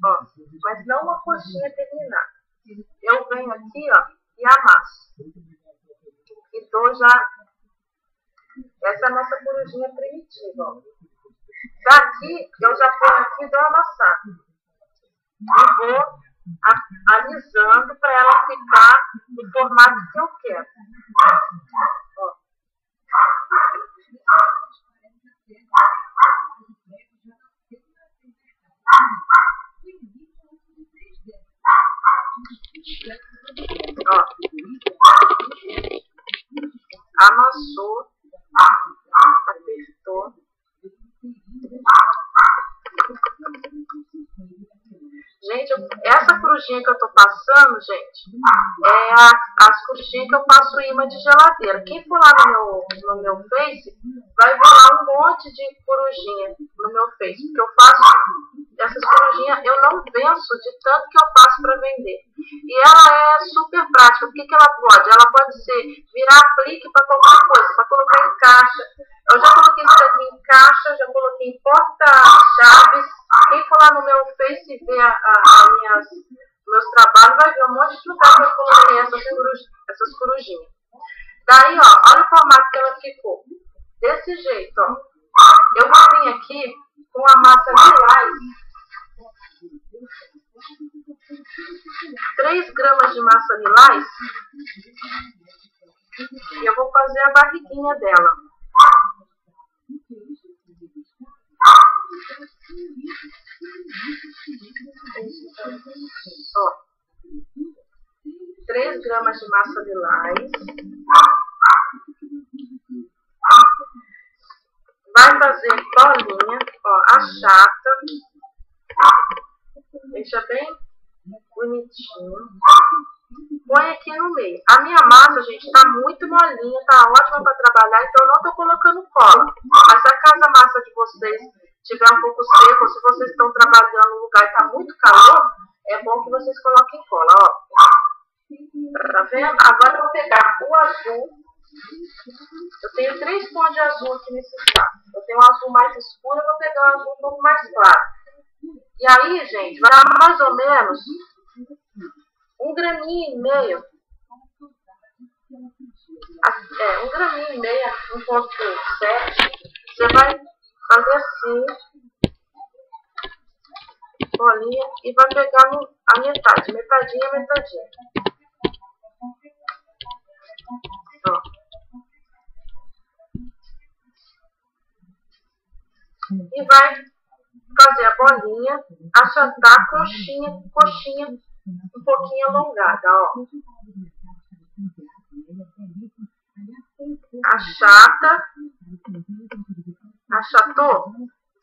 Ó, mas não uma coxinha terminada. Eu venho aqui, ó, e amasso. E dou já. Essa é a nossa corujinha primitiva, ó. Daqui, eu já ponho aqui e dou amassar. E vou alisando para ela ficar no formato que eu quero. Ó. Ó. Amassou, apertou. Gente, essa corujinha que eu tô passando, gente, é as corujinhas que eu passo imã de geladeira. Quem for lá no meu Face, vai ver lá um monte de corujinha no meu Face. Porque eu faço essas corujinhas, eu não venço de tanto que eu faço para vender. E ela é super prática. O que ela pode? Ela pode ser virar aplique para qualquer coisa, para colocar em caixa. Eu já coloquei isso aqui em caixa, já coloquei em porta-chaves. Quem for lá no meu Face e ver meus trabalhos, vai ver um monte de lugar que eu coloquei essas corujinhas. Daí, ó, olha o formato que ela ficou. Desse jeito, ó. Eu vou vir aqui com a massa lilás. 3 gramas de massa lilás. E eu vou fazer a barriguinha dela. Ó, 3 gramas de massa lilás. Vai fazer bolinha, ó, achata. Deixa bem bonitinho. Põe aqui no meio. A minha massa, gente, tá muito molinha, tá ótima para trabalhar, então eu não tô colocando cola. Mas se acaso a massa de vocês tiver um pouco seca, ou se vocês estão trabalhando no lugar e tá muito calor, é bom que vocês coloquem cola, ó. Tá vendo? Agora eu vou pegar o azul. Eu tenho 3 tons de azul aqui nesse saco. Eu tenho um azul mais escuro, eu vou pegar um azul um pouco mais claro. E aí, gente, vai dar mais ou menos 1,5 graminho. 1,5 graminho, 1,7. Você vai fazer assim, bolinha, e vai pegar a metade, metadinha. Ó. E vai fazer a bolinha, achatar coxinha um pouquinho alongada, ó. Achata, achatou?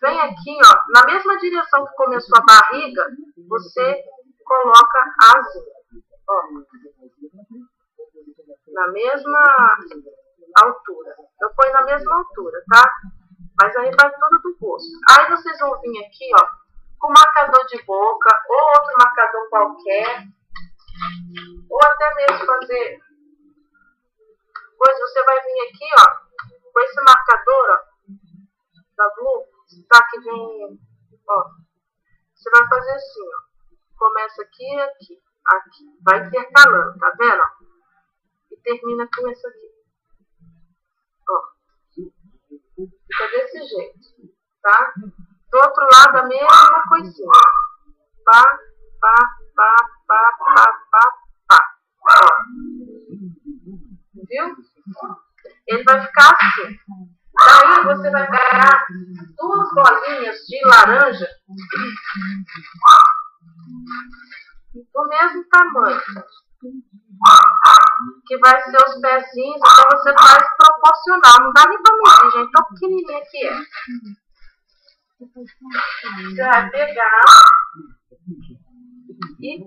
Vem aqui, ó, na mesma direção que começou a barriga, você coloca a asinha, ó, na mesma altura. Eu ponho na mesma altura, tá? Mas aí vai tudo do gosto. Aí vocês vão vir aqui, ó, com marcador de boca, ou outro marcador qualquer, ou até mesmo fazer. Depois você vai vir aqui, ó, com esse marcador, ó, da Blue, tá? Que vem, ó. Você vai fazer assim, ó. Começa aqui e aqui. Vai intercalando, tá vendo? E termina com essa aqui. Ó. Fica desse jeito, tá? Do outro lado a mesma coisinha. Pá, pá, pá, pá, pá, pá, pá. Ó. Viu? Ele vai ficar assim. Daí você vai pegar 2 bolinhas de laranja do mesmo tamanho, que vai ser os pezinhos, então você faz proporcional, não dá nem pra medir, gente, tão pequenininha que é. Você vai pegar e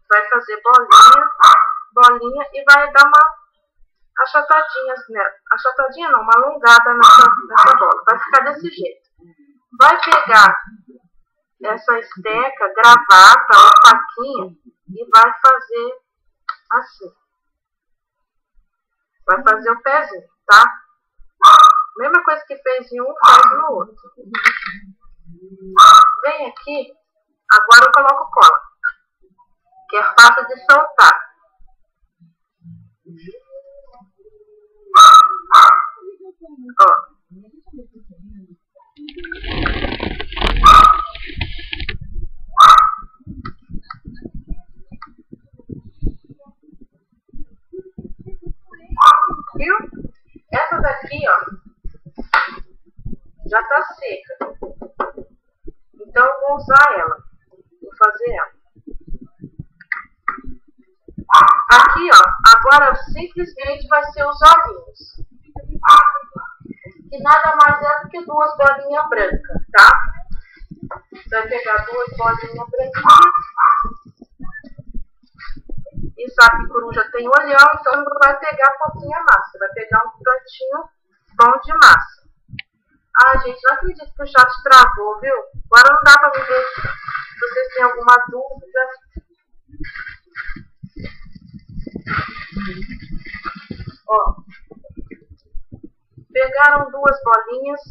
vai fazer bolinha e vai dar uma achatadinha, né? Achatadinha não, uma alongada nessa bola, vai ficar desse jeito. Vai pegar essa esteca, gravata ou faquinha e vai fazer assim. Vai fazer o pezinho, tá? Mesma coisa que fez em um, faz no outro. Vem aqui, agora eu coloco cola, que é fácil de soltar. Ó. Viu? Essa daqui, ó, já tá seca. Então eu vou usar ela. Vou fazer ela. Aqui, ó, agora simplesmente vai ser os olhinhos. Que nada mais é do que 2 bolinhas brancas, tá? Você vai pegar 2 bolinhas branquinhas. E sabe que coruja tem olhão, então não vai pegar pouquinha massa. Vai pegar um tantinho bom de massa. Ah, gente, não acredito que o chat travou, viu? Agora não dá pra me ver se vocês têm alguma dúvida. Ó. Pegaram 2 bolinhas.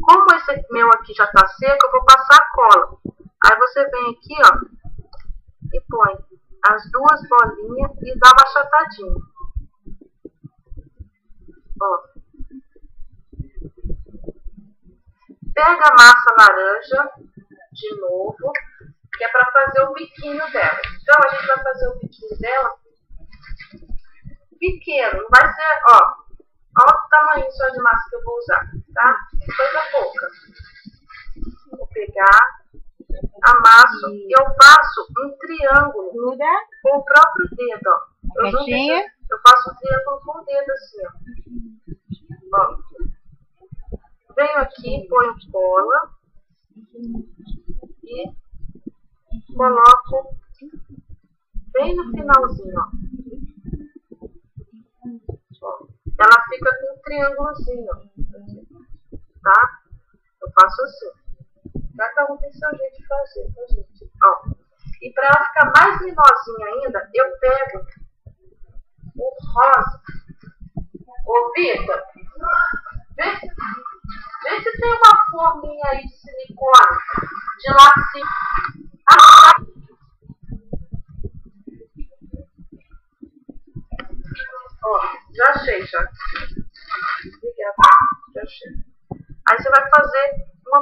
Como esse meu aqui já tá seco, eu vou passar cola. Aí você vem aqui, ó, e põe as 2 bolinhas e dá uma achatadinha. Ó. Pega a massa laranja de novo, que é para fazer o biquinho dela. Então a gente vai fazer o biquinho dela pequeno, não vai ser, ó, olha o tamanho só de massa que eu vou usar, tá? Coisa pouca. Vou pegar, amasso e eu faço um triângulo com o próprio dedo, ó. Eu faço um triângulo com o dedo assim, ó. Ó. Venho aqui, ponho cola e coloco bem no finalzinho, ó. Ela fica com um triângulozinho, tá? Eu faço assim. Cada um tem seu jeito de fazer, tá, gente? Ó. E para ela ficar mais mimosinha ainda, eu pego o rosa. Ô, Vitor, vê se tem uma forminha aí de silicone, de lacinho. Ó, já achei, já. Obrigada, já achei. Aí você vai fazer um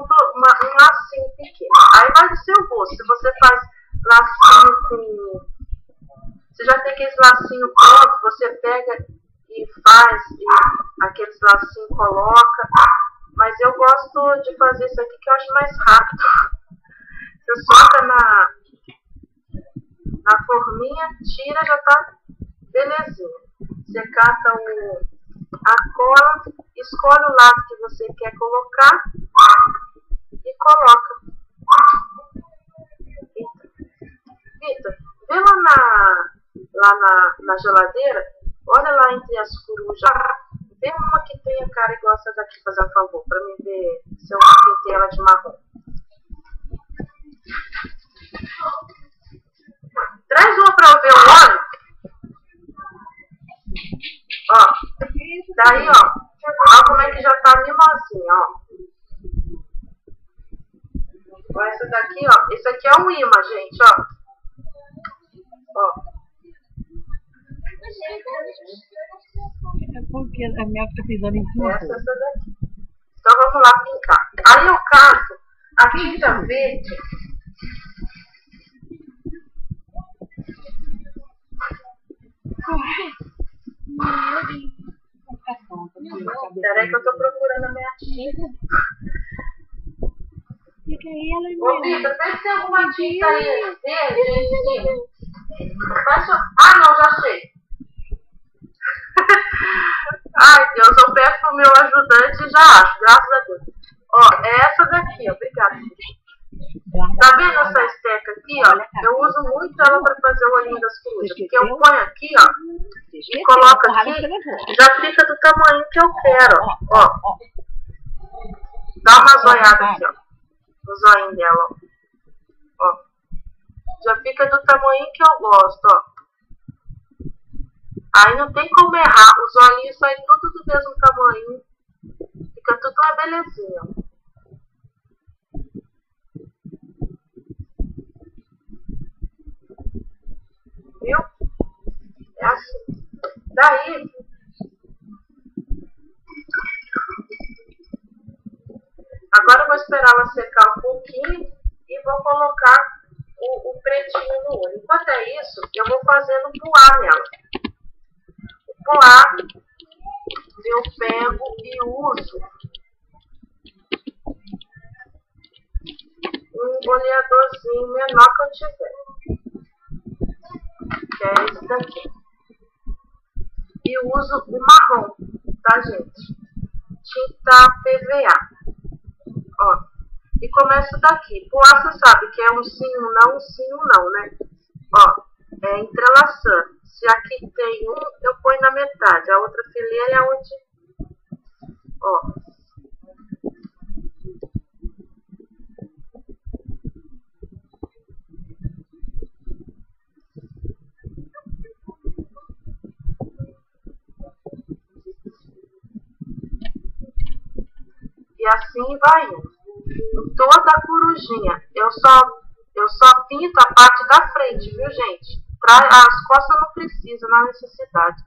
lacinho pequeno. Aí vai do seu gosto. Se você faz lacinho com... Você já tem aqueles lacinhos prontos, você pega e faz aqueles lacinhos, coloca. Mas eu gosto de fazer isso aqui que eu acho mais rápido. Você solta na forminha, tira, já tá belezinha. Você cata a cola, escolhe o lado que você quer colocar e coloca. Vitor, vê lá na geladeira, olha lá entre as corujas, vê uma que tenha cara igual essa daqui, fazer um favor, pra mim ver se eu pintei ela de marrom. Traz uma pra eu ver o olho. Ó, daí, ó, olha como é que já tá mimosinha, ó. Ó, essa daqui, ó, esse aqui é um imã, gente, ó. Ó. É porque a minha fica pisando em cima. Essa daqui. Então vamos lá pintar. Aí eu cato a tinta verde. Peraí que eu tô procurando a minha tinta. Fica aí, ela Ô, Vitor, vê se tem alguma tinta aí verde aí em cima. Ah, não, já sei. Ai, Deus, eu peço pro meu ajudante e já acho, graças a Deus. Ó, é essa daqui, ó. Obrigada. Tá vendo essa esteca aqui, ó? Eu uso muito ela pra fazer o olhinho das corujas. Porque eu ponho aqui, ó, e coloco aqui, já fica do tamanho que eu quero, ó. Dá uma zoiada aqui, ó. O zoinho dela, ó. Já fica do tamanho que eu gosto, ó. Aí não tem como errar. Os olhinhos saem tudo do mesmo tamanho. Fica tudo uma belezinha. Viu? É assim. Daí, agora eu vou esperar ela secar um pouquinho e vou colocar o pretinho no olho. Enquanto é isso, eu vou fazendo poá nela. O poá eu pego e uso um boleadorzinho menor que eu tiver. Que é esse daqui. E uso o marrom, tá, gente? Tinta PVA. Ó. E começo daqui. Poá, você sabe que é um sim, um não, né? Ó. É entrelaçando. Se aqui tem um, eu ponho na metade. A outra fileira é onde... Ó. E assim vai indo. Em toda a corujinha. Eu só pinto a parte da frente, viu, gente? As costas não precisa, não há necessidade.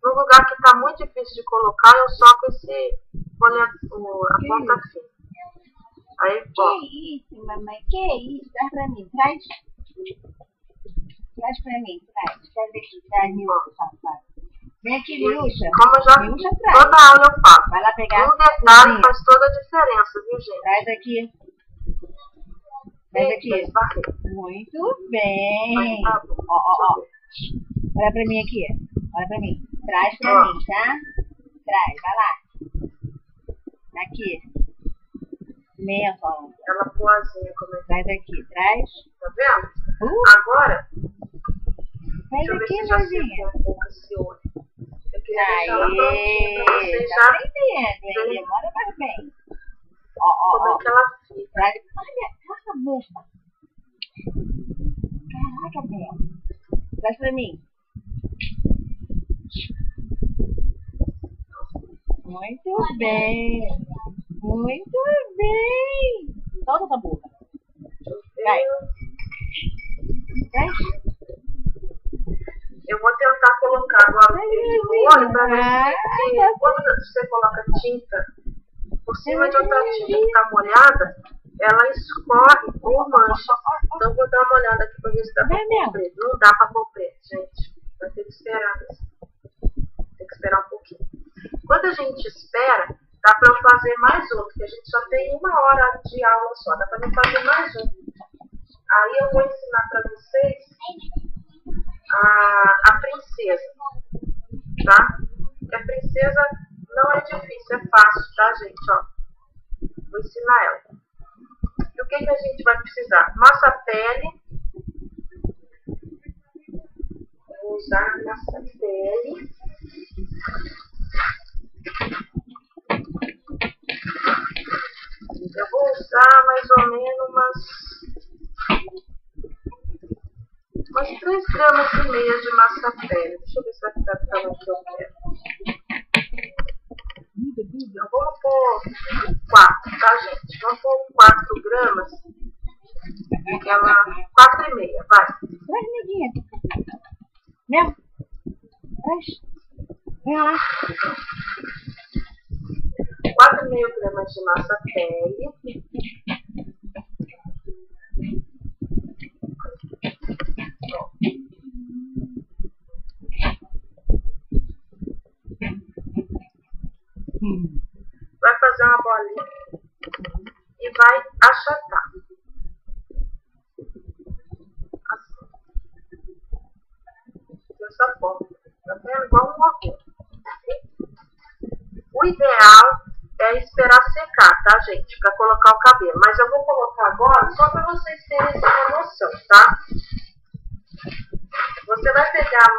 No lugar que está muito difícil de colocar, eu soco a ponta fina. Aí, ó. Que isso, mamãe? Que isso? Traz pra mim, traz. Traz pra mim, traz. Quer ver que traz, Miúcha, safado. Vem aqui, Miúcha. Como eu já Miúcha, traz. toda aula eu faço. Vai lá pegar. Um detalhe faz toda a diferença, viu, gente? Traz aqui. Traz aqui. Muito bem. Tá bom. Ó. Olha pra mim aqui. Olha pra mim. Traz pra mim, tá? Traz, vai lá. Aqui. Meia só. Ela poazinha, como é que Traz aqui, traz. tá vendo? Agora, Traz deixa eu ver aqui, se já Rosinha. secou um pouco esse olho. Eu queria deixar ela prontinha pra Aê, vocês tá já aprendendo, hein? Demora mais bem. Ó, como é que ela fica. Traz. Olha, besta. Caraca, Bel. Traz pra mim. Muito bem. Muito bem. Solta essa boca. Vai. Traz. Eu vou tentar colocar agora o brilho no olho pra ver se quando você coloca tinta por cima de outra tinta que tá molhada, ela escorre ou mancha. Então eu vou dar uma olhada aqui pra ver se dá pra pôr preto. Não dá pra pôr preto, gente. Vai ter que esperar mesmo. Tem que esperar um pouquinho. Quando a gente espera, dá pra eu fazer mais outro, porque a gente só tem 1 hora de aula só. Dá pra eu fazer mais um. Aí eu vou ensinar pra vocês a princesa, tá? Porque a princesa não é difícil, é fácil, tá, gente? Ó, vou ensinar ela. E o que a gente vai precisar? Massa pele. Vou usar massa pele. Eu vou usar mais ou menos umas 3,5 gramas de massa pele. Deixa eu ver se vai ficar do tamanho que eu quero. Então, vamos pôr 4, tá, gente? Vamos pôr 4 gramas. Ela 4,5, vai. Traz, neguinha. Meu. de massa pele. Vai fazer uma bolinha e vai achatar. Assim. Dessa forma. Tá vendo? Igual um ovo. O ideal é esperar secar, tá, gente? Pra colocar o cabelo. Mas eu vou colocar agora só pra vocês terem uma noção, tá? Você vai pegar a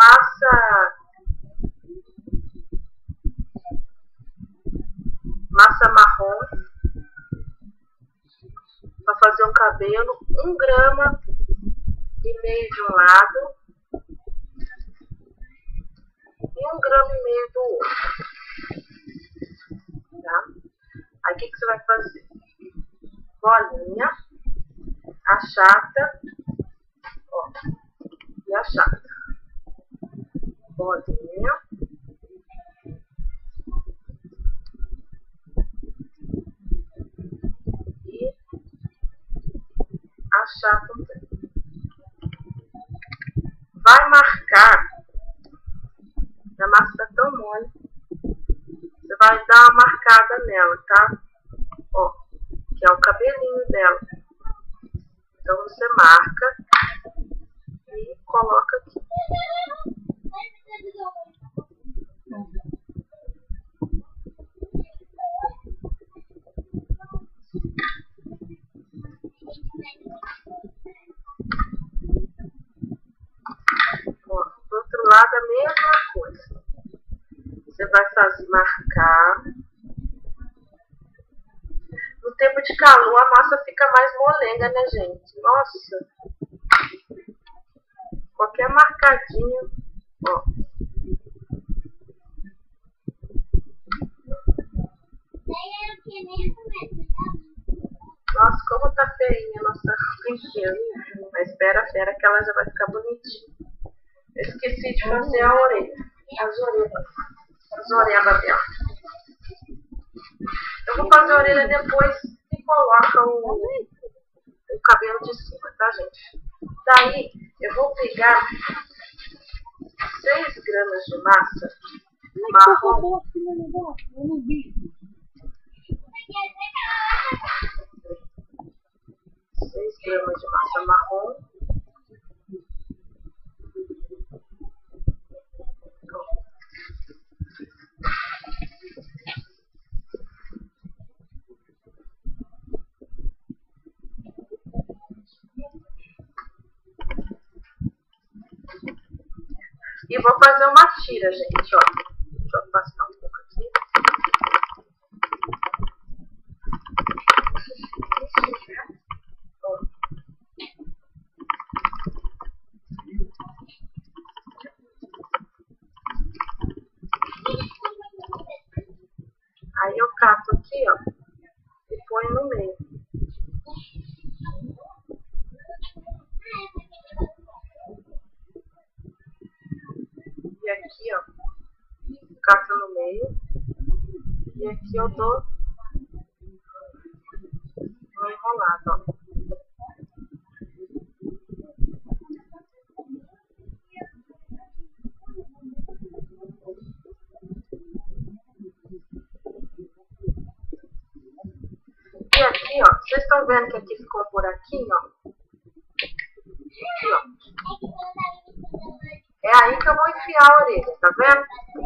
massa marrom para fazer o cabelo, 1,5 grama de um lado e 1,5 grama do outro, tá? Aí o que você vai fazer? Bolinha, achata, ó, e achata, bolinha, achata um pouco. Vai marcar, a massa tá tão mole, você vai dar uma marcada nela, tá? Ó, que é o cabelinho dela. Então você marca e coloca aqui. Ó, do outro lado a mesma coisa. Você vai marcar. No tempo de calor a massa fica mais molenga, né, gente? Nossa! Qualquer marcadinha, ó. Nossa, como tá feinha a nossa penteira. Mas espera que ela já vai ficar bonitinha. Eu esqueci de fazer a orelha. As orelhas dela. Eu vou fazer a orelha depois e coloca o cabelo de cima, tá, gente? Daí, eu vou pegar 6 gramas de massa marrom. 6 gramas de massa marrom. E vou fazer uma tira, gente, ó. Deixa eu passar um pouco aqui. Ó. Aí eu cato aqui, ó, e põe no meio. E aqui, ó, cato no meio. E aqui eu dou uma enrolada, ó. E aqui, ó, vocês estão vendo que aqui ficou um buraquinho, ó. Aqui, ó. É aí que eu vou enfiar a orelha, tá vendo?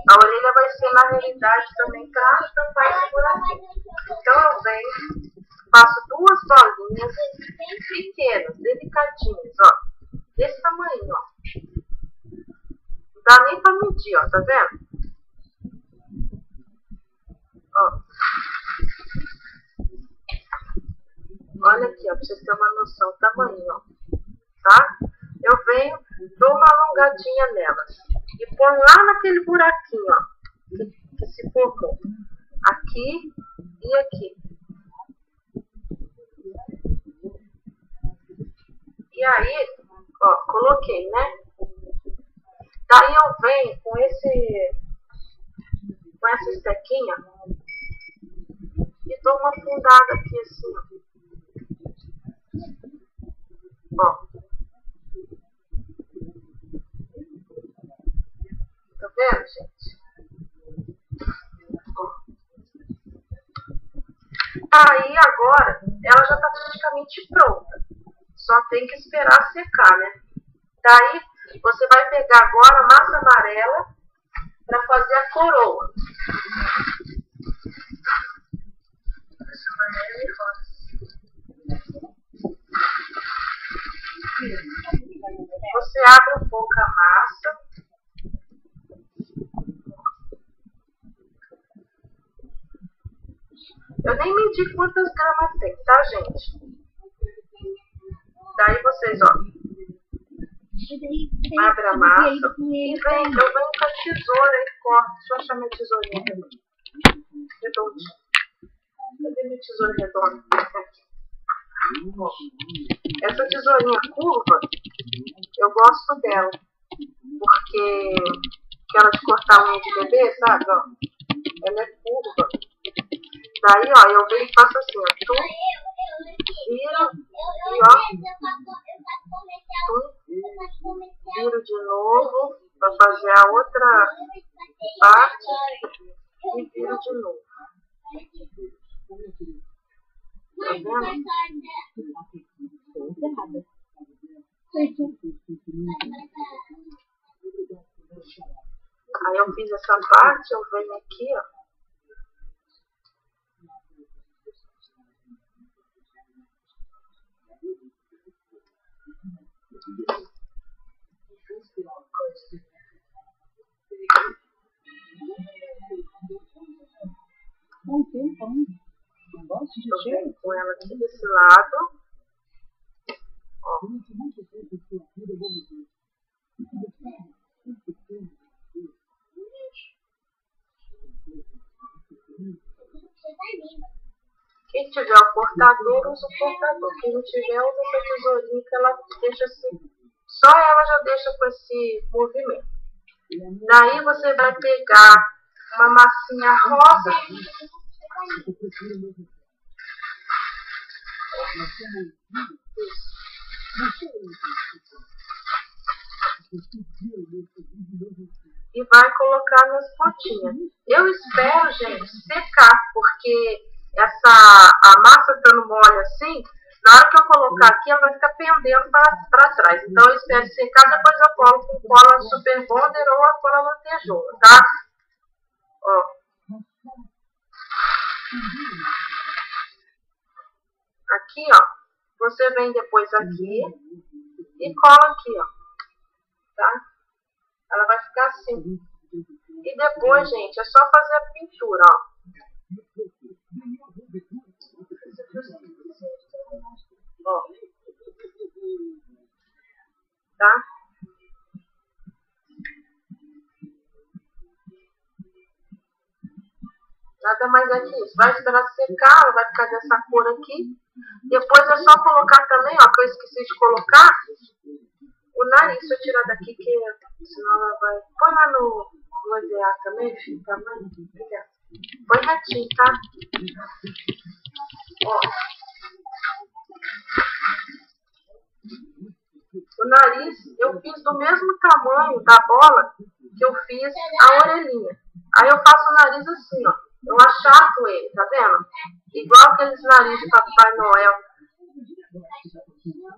A orelha vai ser, na realidade, também pra tampar esse buraquinho. Então eu venho, faço 2 bolinhas pequenas, delicadinhas, ó. Desse tamanho, ó. Não dá nem pra medir, ó, tá vendo? Ó. Olha aqui, ó, pra vocês terem uma noção do tamanho, ó. Tá? Eu venho, dou uma alongadinha nelas e põe lá naquele buraquinho, ó, que se formou. Aqui e aqui. E aí, ó, coloquei, né? Daí eu venho com essa estequinha e dou uma afundada aqui assim, ó. Ó. Tá vendo, gente? Ó. Aí agora ela já tá praticamente pronta. Só tem que esperar secar, né? Daí você vai pegar agora a massa amarela para fazer a coroa. Massa amarela e rosa. Você abre um pouco a massa. Eu nem medi quantas gramas tem, tá, gente? Daí vocês, ó, abre a massa e eu venho com a tesoura e corto. Deixa eu achar minha tesourinha redondinha. Cadê minha tesoura redonda? Aqui. Essa tesourinha curva, eu gosto dela, porque aquela de cortar unha de bebê, sabe, ó, ela é curva. Daí, ó, eu venho e faço assim, ó, tu, viro, e ó, tu, viro de novo, pra fazer a outra parte, e viro de novo. Tá vendo? Aí eu fiz essa parte, eu venho aqui, ó. Eu venho com ela aqui desse lado. Ó. Quem tiver o cortador, usa o cortador. Quem não tiver, usa essa tesourinha que ela deixa assim. Só ela já deixa com esse movimento. Daí você vai pegar uma massinha rosa. E vai colocar nas pontinhas. Eu espero, gente, secar, porque a massa estando mole assim, na hora que eu colocar aqui, ela vai ficar pendendo para trás. Então eu espero secar, depois eu colo com cola Super Bonder ou a cola lantejoula, tá? Ó. Aqui, ó. Você vem depois aqui e cola aqui, ó. Tá? Ela vai ficar assim. E depois, gente, é só fazer a pintura, ó. Ó. Tá? Nada mais é que isso. Vai esperar secar, ela vai ficar dessa cor aqui. Depois é só colocar também, ó, que eu esqueci de colocar, o nariz. Deixa eu tirar daqui, que senão ela vai... Põe lá no EVA também, filho, tá, mãe? Põe retinho, tá? Ó. O nariz eu fiz do mesmo tamanho da bola que eu fiz a orelhinha. Aí eu faço o nariz assim, ó. Eu achato ele, tá vendo? Igual aqueles narizes de Papai Noel.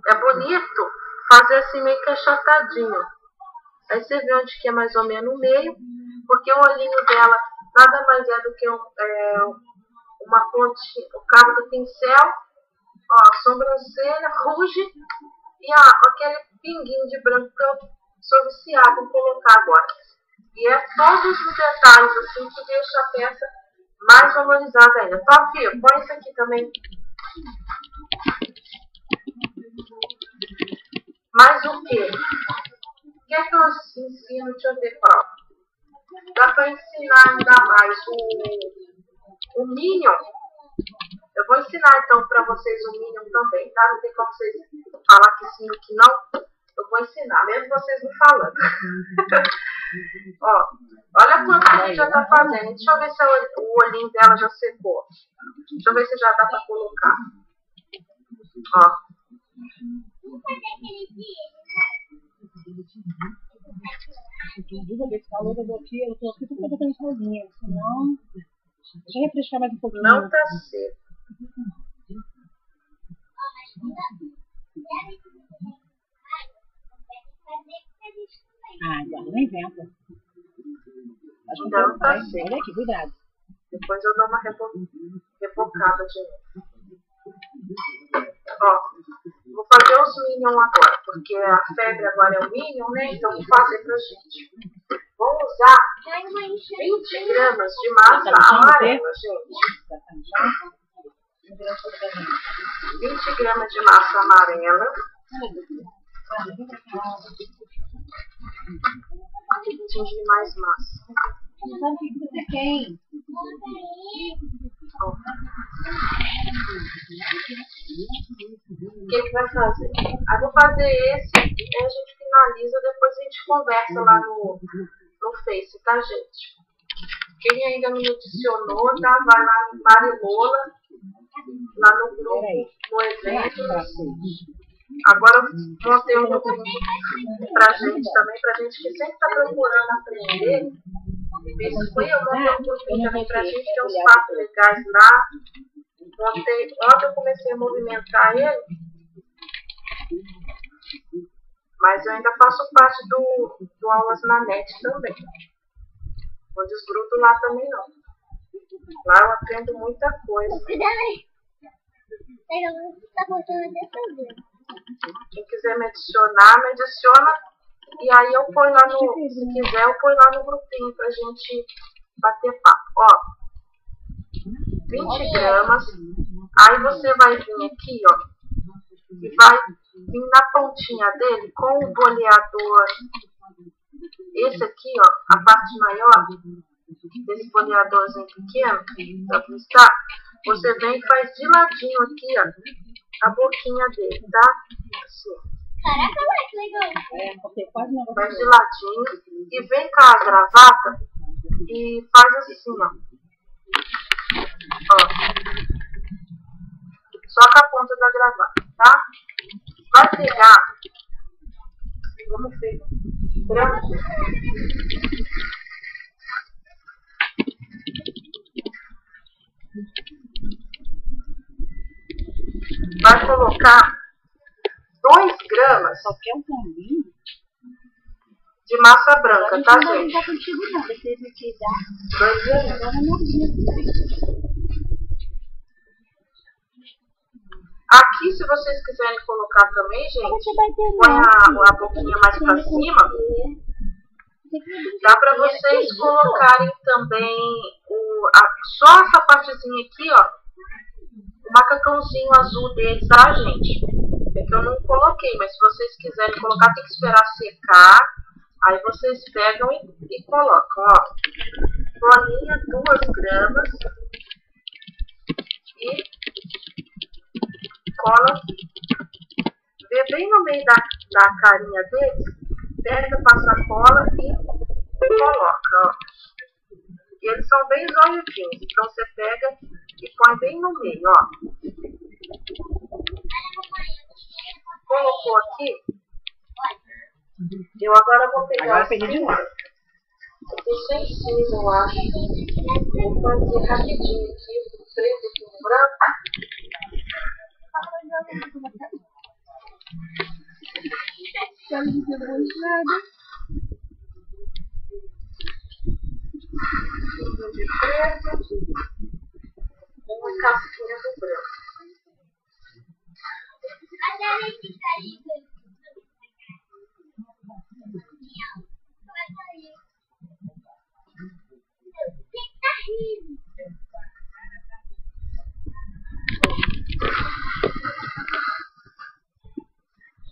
É bonito fazer assim meio que achatadinho. Aí você vê onde que é mais ou menos o meio, porque o olhinho dela nada mais é do que uma pontinha, o cabo do pincel, ó, sobrancelha, ruge e aquele pinguinho de branco que eu sou viciada em colocar agora. E é todos os detalhes assim que deixa a peça mais valorizada ainda. Tá, filho? Põe isso aqui também. Mas o que? O que é que eu ensino? Deixa eu ver qual. Dá para ensinar ainda mais o Minion. Eu vou ensinar então para vocês o Minion também, tá? Não tem como vocês falar que sim ou que não. Eu vou ensinar, mesmo vocês me falando. Ó, olha quanto que a gente já tá fazendo. Deixa eu ver se o olhinho dela já secou. Deixa eu ver se já dá pra colocar. Ó. Eu tô aqui porque eu tô tendo sozinha, senão... Deixa eu refrescar mais um pouquinho. Não tá seco. Ah, agora não inventa. Acho que não tá seco. Olha aqui, cuidado. Depois eu dou uma rebocada de novo. Ó, vou fazer os Minions agora, porque a febre agora é o Minion, né? Então vou fazer pra gente. Vou usar 20 gramas de massa amarela, gente. 20 gramas de massa amarela. Atingir mais massa. Não sabe o que você quer. O que vai fazer? Aí vou fazer esse e a gente finaliza, depois a gente conversa lá no Face, tá, gente? Quem ainda não me adicionou, tá? Vai lá em Marilola, lá no grupo, no evento. Agora eu montei um grupo pra gente também, pra gente que sempre tá procurando aprender. Eu montei um grupinho também pra gente ter uns papos legais lá. Ontem eu comecei a movimentar ele, mas eu ainda faço parte do Aulas na Net também. Não desgrudo lá também não. Lá eu aprendo muita coisa. Quem quiser me adicionar, me adiciona. E aí eu ponho lá no, se quiser, eu ponho lá no grupinho pra gente bater papo. Ó, 20 gramas. Aí você vai vir aqui, ó, e vai vir na pontinha dele com o boleador. Esse aqui, ó, a parte maior desse boleadorzinho pequeno, tá? Você vem e faz de ladinho aqui, ó, a boquinha dele, tá? Assim. Caraca, que legal. Faz de ladinho e vem com a gravata e faz assim, ó. Ó. Só com a ponta da gravata, tá? Vai pegar. Vamos ver. Branco. Vai colocar 2 gramas de massa branca, tá, gente? 2 gramas. Aqui, se vocês quiserem colocar também, gente, põe a boquinha mais pra cima. Dá pra vocês colocarem também só essa partezinha aqui, ó. O macacãozinho azul dele, tá, gente? É que eu não coloquei, mas se vocês quiserem colocar, tem que esperar secar. Aí vocês pegam e colocam, ó. Bolinha, 2 gramas. E cola. Vê bem no meio da carinha dele. Pega, passa a cola e coloca, ó. E eles são bem zoiudinhos. Então você pega e põe bem no meio, ó. Colocou aqui. Eu agora vou pegar o cinza. Deixa em cima, eu acho. Vou fazer rapidinho aqui. O preto com o branco. De preto. Uma casquinha do branco.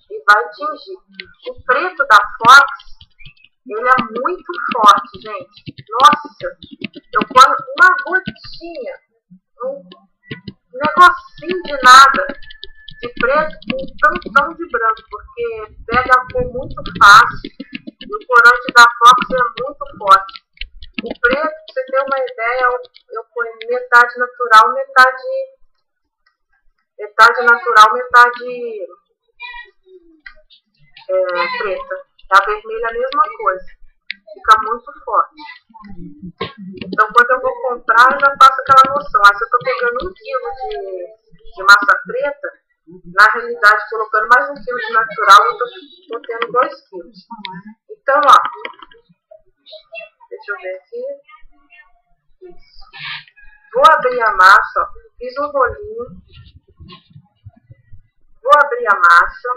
E vai tingir. O preto da Fox, ele é muito forte, gente. Nossa, eu ponho uma gotinha, um negocinho de nada. de preto com tão de branco, porque pega a cor muito fácil e o corante da Fox é muito forte. O preto, pra você ter uma ideia, eu ponho metade natural, metade preta. A vermelha é a mesma coisa. Fica muito forte. Então quando eu vou comprar, eu já faço aquela noção. Se eu estou pegando 1 kg de massa preta, na realidade, colocando mais 1 kg de natural, eu estou tendo 2 kg. Então, ó, deixa eu ver aqui. Isso. Vou abrir a massa, ó. Fiz um rolinho. Vou abrir a massa.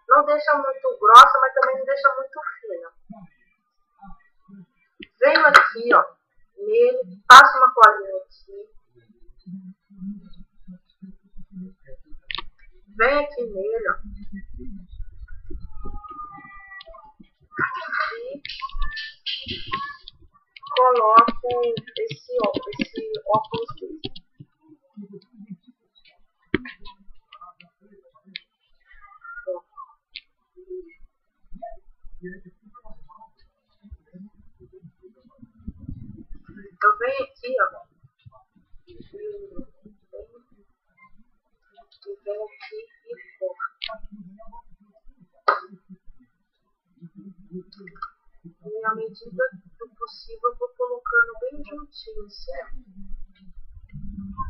Não deixa muito grossa, mas também não deixa muito fina. Venho aqui, ó, nele, passo uma colinha aqui. Venho aqui nele, ó. E coloco esse óculos dele. Eu venho aqui, ó, e venho aqui e corto. E à medida do possível eu vou colocando bem juntinho, certo?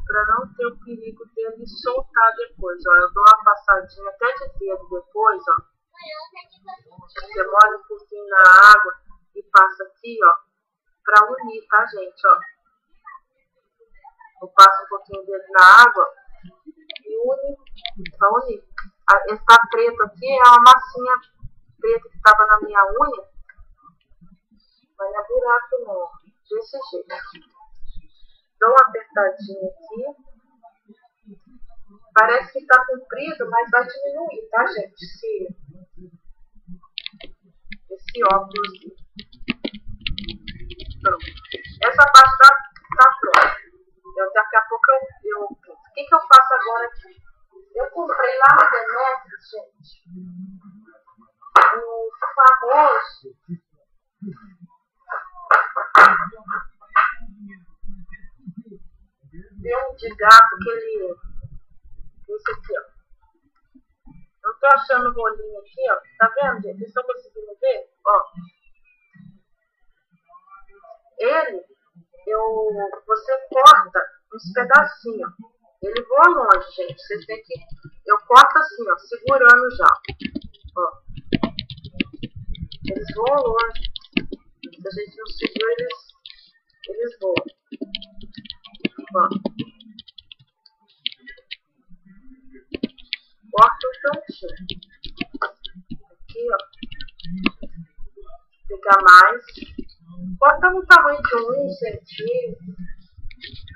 Para não ter o perigo dele soltar depois, ó. Eu dou uma passadinha até de dedo depois, ó. Você molha um pouquinho na água e passa aqui, ó, para unir, tá, gente, ó. Eu passo um pouquinho dele na água e une, para unir. Essa preta aqui é uma massinha preta que estava na minha unha, mas não é buraco não, desse jeito. Dou uma apertadinha aqui. Parece que está comprido, mas vai diminuir, tá, gente? Esse óculos aqui. Pronto. Essa parte tá pronta. Daqui a pouco o que eu faço agora aqui? Eu comprei lá no Demetrius, gente, o famoso pelo de gato que ele... Esse aqui, ó. Eu tô achando o rolinho aqui, ó. Tá vendo, gente? Vocês estão conseguindo ver? Ó. Você corta uns pedacinhos. Ele voa longe, gente. Vocês veem que eu corto assim, ó, segurando já. Ó. Eles voam longe. Se a gente não segura, eles voam. Ó. Corta um cantinho. Aqui, ó. Pegar mais. Corta no tamanho de 1 centímetro.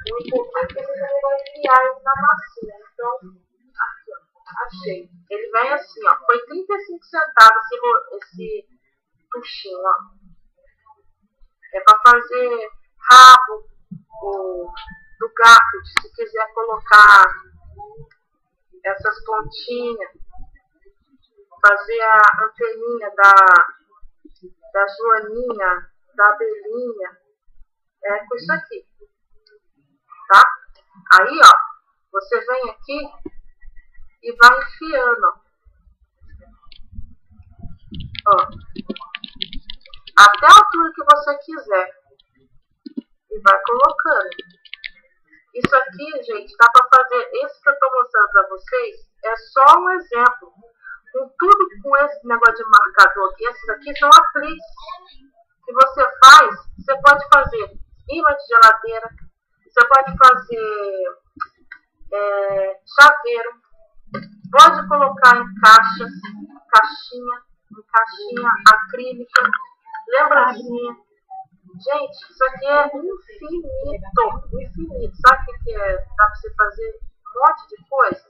Um pouquinho, porque você também vai enfiar ele na massinha. Então, aqui, ó. Achei. Ele vem assim, ó. Foi 35 centavos esse tuchinho, ó. É para fazer rabo do gato, se quiser colocar essas pontinhas, fazer a anteninha da joaninha, da abelhinha, com isso aqui, tá? Aí, ó, você vem aqui e vai enfiando, ó, até a altura que você quiser, e vai colocando. Isso aqui, gente, dá para fazer, esse que eu tô mostrando para vocês, é só um exemplo. Com tudo, com esse negócio de marcador aqui, esses aqui são apliques que você faz. Você pode fazer imã de geladeira, você pode fazer chaveiro, pode colocar em caixinha acrílica, lembrancinha. Gente, isso aqui é infinito. Sabe o que é? Dá para você fazer um monte de coisa.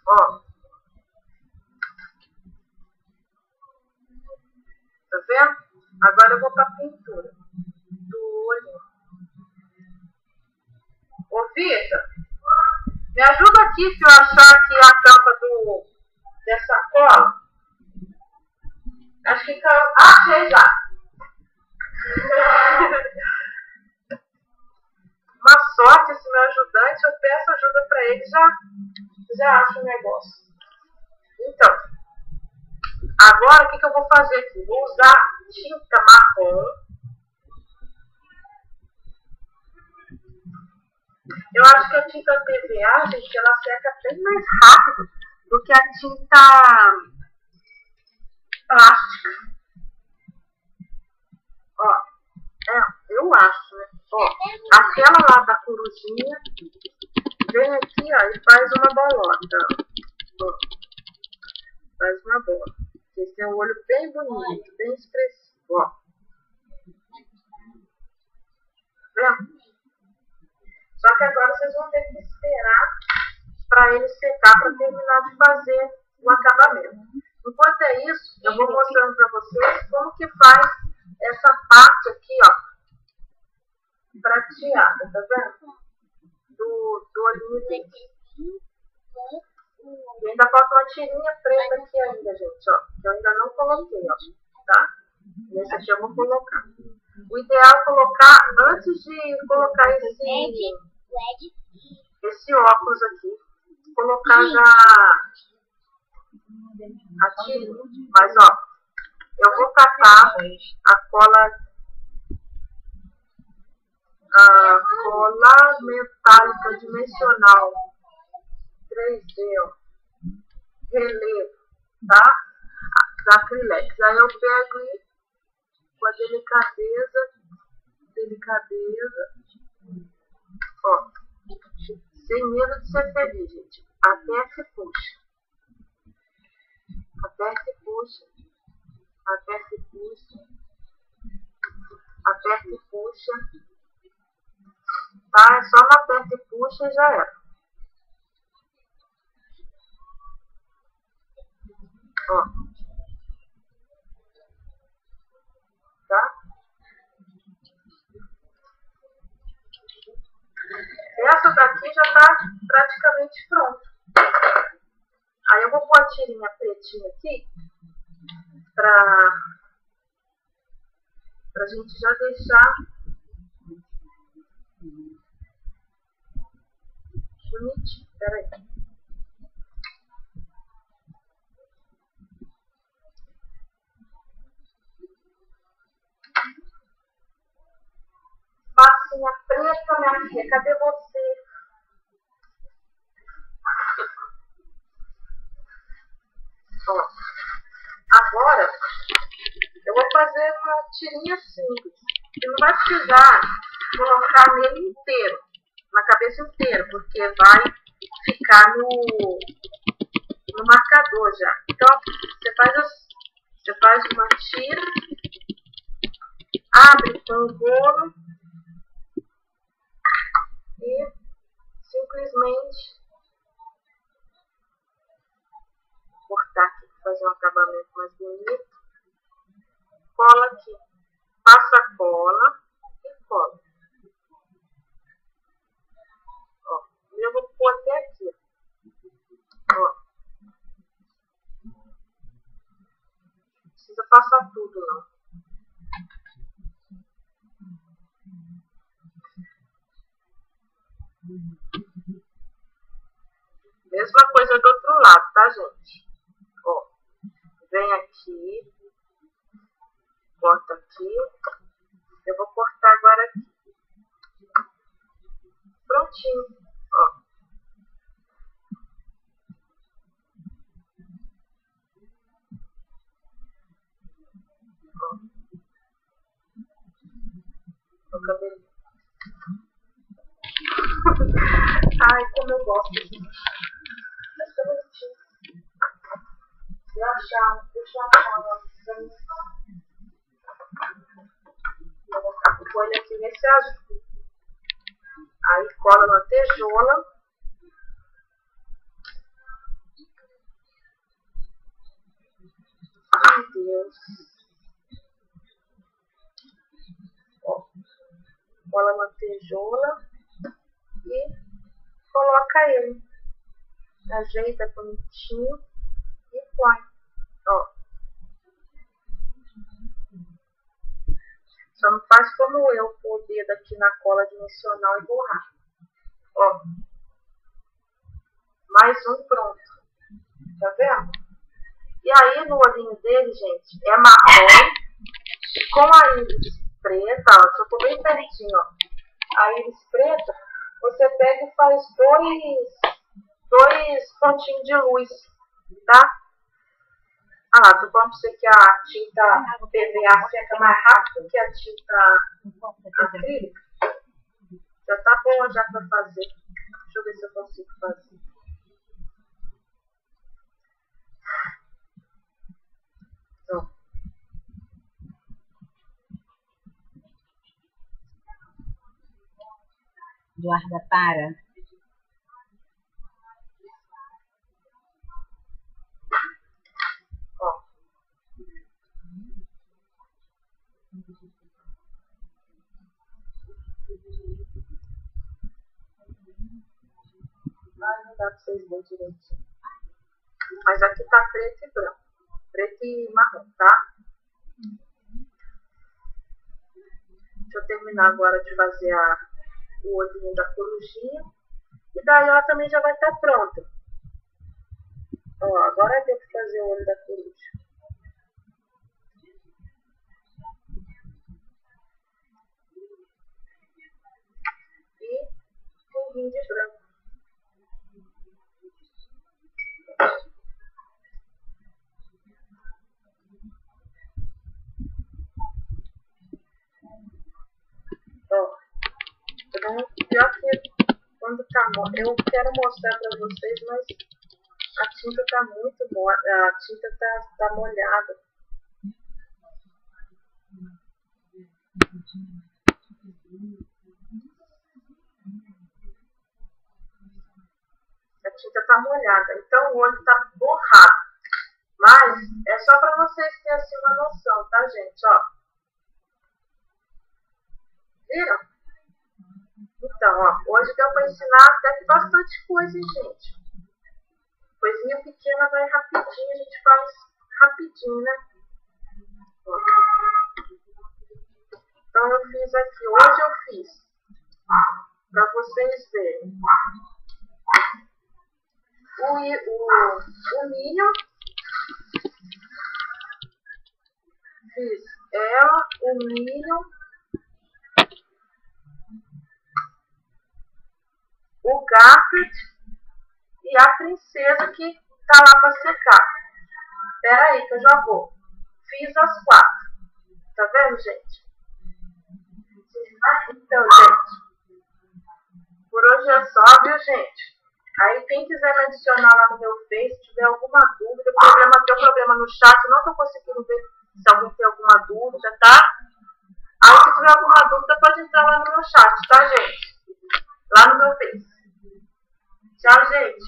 Ó. Tá vendo? Agora eu vou para a pintura do olho. Ô, Vitor, Me ajuda aqui se eu achar aqui a tampa dessa cola. Acho que caiu. Ah, achei já. Uma sorte esse meu ajudante, eu peço ajuda para ele, já acho o negócio. Então, agora o que eu vou fazer aqui? Vou usar tinta marrom. Eu acho que a tinta PVA, gente, ela seca bem mais rápido do que a tinta plástica. Ó, eu acho, né? Ó, aquela lá da corujinha vem aqui, ó, e faz uma bolota. Ó, faz uma bola. Vocês têm um olho bem bonito, bem expressivo, ó. Vendo? Só que agora vocês vão ter que esperar para ele secar para terminar de fazer o acabamento. Enquanto é isso, eu vou mostrando para vocês como que faz essa parte aqui, ó, prateada, tá vendo? Do olhinho dele. E ainda falta uma tirinha preta aqui ainda, gente, ó, que eu ainda não coloquei, ó, tá? Nesse aqui eu vou colocar. O ideal é colocar, antes de colocar esse óculos aqui, colocar já a tirinha. Mas, ó, eu vou catar a cola metálica dimensional 3D, ó, relevo, tá? Da Acrylex. Aí eu pego e com a delicadeza, ó, sem medo de ser feliz, gente. Aperta e puxa. Aperta e puxa. Aperta e puxa. Aperta e puxa. Tá? É só no aperta e puxa e já era. Ó. Tá? Essa daqui já tá praticamente pronta. Aí eu vou pôr a tirinha pretinha aqui pra gente já deixar bonitinho. Pera aí. Massinha preta, minha filha, cadê você? Ó, agora eu vou fazer uma tirinha simples. Você não vai precisar colocar nele inteiro, na cabeça inteira, porque vai ficar no marcador já. Então, você faz uma tira, abre com o rolo e simplesmente cortar aqui para fazer um acabamento mais bonito. Cola aqui, passa a cola e cola. Ó, eu vou pôr até aqui. Ó, não precisa passar tudo não. Mesma coisa do outro lado, tá, gente? Ó, vem aqui, corta aqui. Eu vou cortar agora aqui. Prontinho, ó. Ó. O cabelo. Ai, como eu gosto disso. Mas tá bonitinho. Deixa eu achar uma vou colocar o coelho aqui nesse azul. Aí cola na tesoura. Ai, Deus. Ó, cola na tesoura e coloca marca ele. Ajeita bonitinho e põe. Ó. Só não faz como eu, pôr o dedo aqui na cola dimensional e borrar. Ó. Mais um pronto. Tá vendo? E aí no olhinho dele, gente, é marrom com a íris preta, ó. Deixa eu pôr bem pertinho, ó. A íris preta, você pega e faz dois pontinhos de luz, tá? Ah lá, tô falando pra você que a tinta PVA seca mais rápido que a tinta acrílica. Já tá boa já pra fazer. Deixa eu ver se eu consigo fazer. Então. Eduarda, para. Ó. Ai, não dá pra vocês verem direitinho. Mas aqui tá preto e branco. Preto e marrom, tá? Deixa eu terminar agora de fazer o olhinho da corujinha. E daí ela também já vai estar pronta. Ó, agora eu tenho que fazer o olho da coruja. E um rim de branco. Ó, pior que quando tá molhado, eu quero mostrar pra vocês, mas a tinta tá muito molhada, a tinta tá molhada. A tinta tá molhada, então o olho tá borrado. Mas é só pra vocês terem assim uma noção, tá, gente? Ó. Viram? Então, ó, hoje deu pra ensinar até que bastante coisa, hein, gente? Coisinha pequena vai rapidinho, a gente faz rapidinho, né? Ó. Então eu fiz aqui, hoje eu fiz, pra vocês verem. O milho, fiz ela, o milho, o Garfield e a princesa que tá lá pra secar. Pera aí que eu já vou. Fiz as 4. Tá vendo, gente? Então, gente, por hoje é só, viu, gente? Aí quem quiser me adicionar lá no meu Face, se tiver alguma dúvida, tem um problema no chat, eu não tô conseguindo ver se alguém tem alguma dúvida, tá? Aí se tiver alguma dúvida, pode entrar lá no meu chat, tá, gente? Lá no meu Face. Tchau, gente.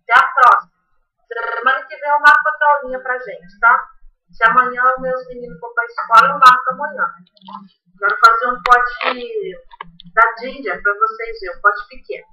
Até a próxima. Semana que vem eu marco outra aulinha pra gente, tá? Se amanhã os meus meninos for pra escola, eu marco amanhã. Quero fazer um pote da Ginger pra vocês verem, um pote pequeno.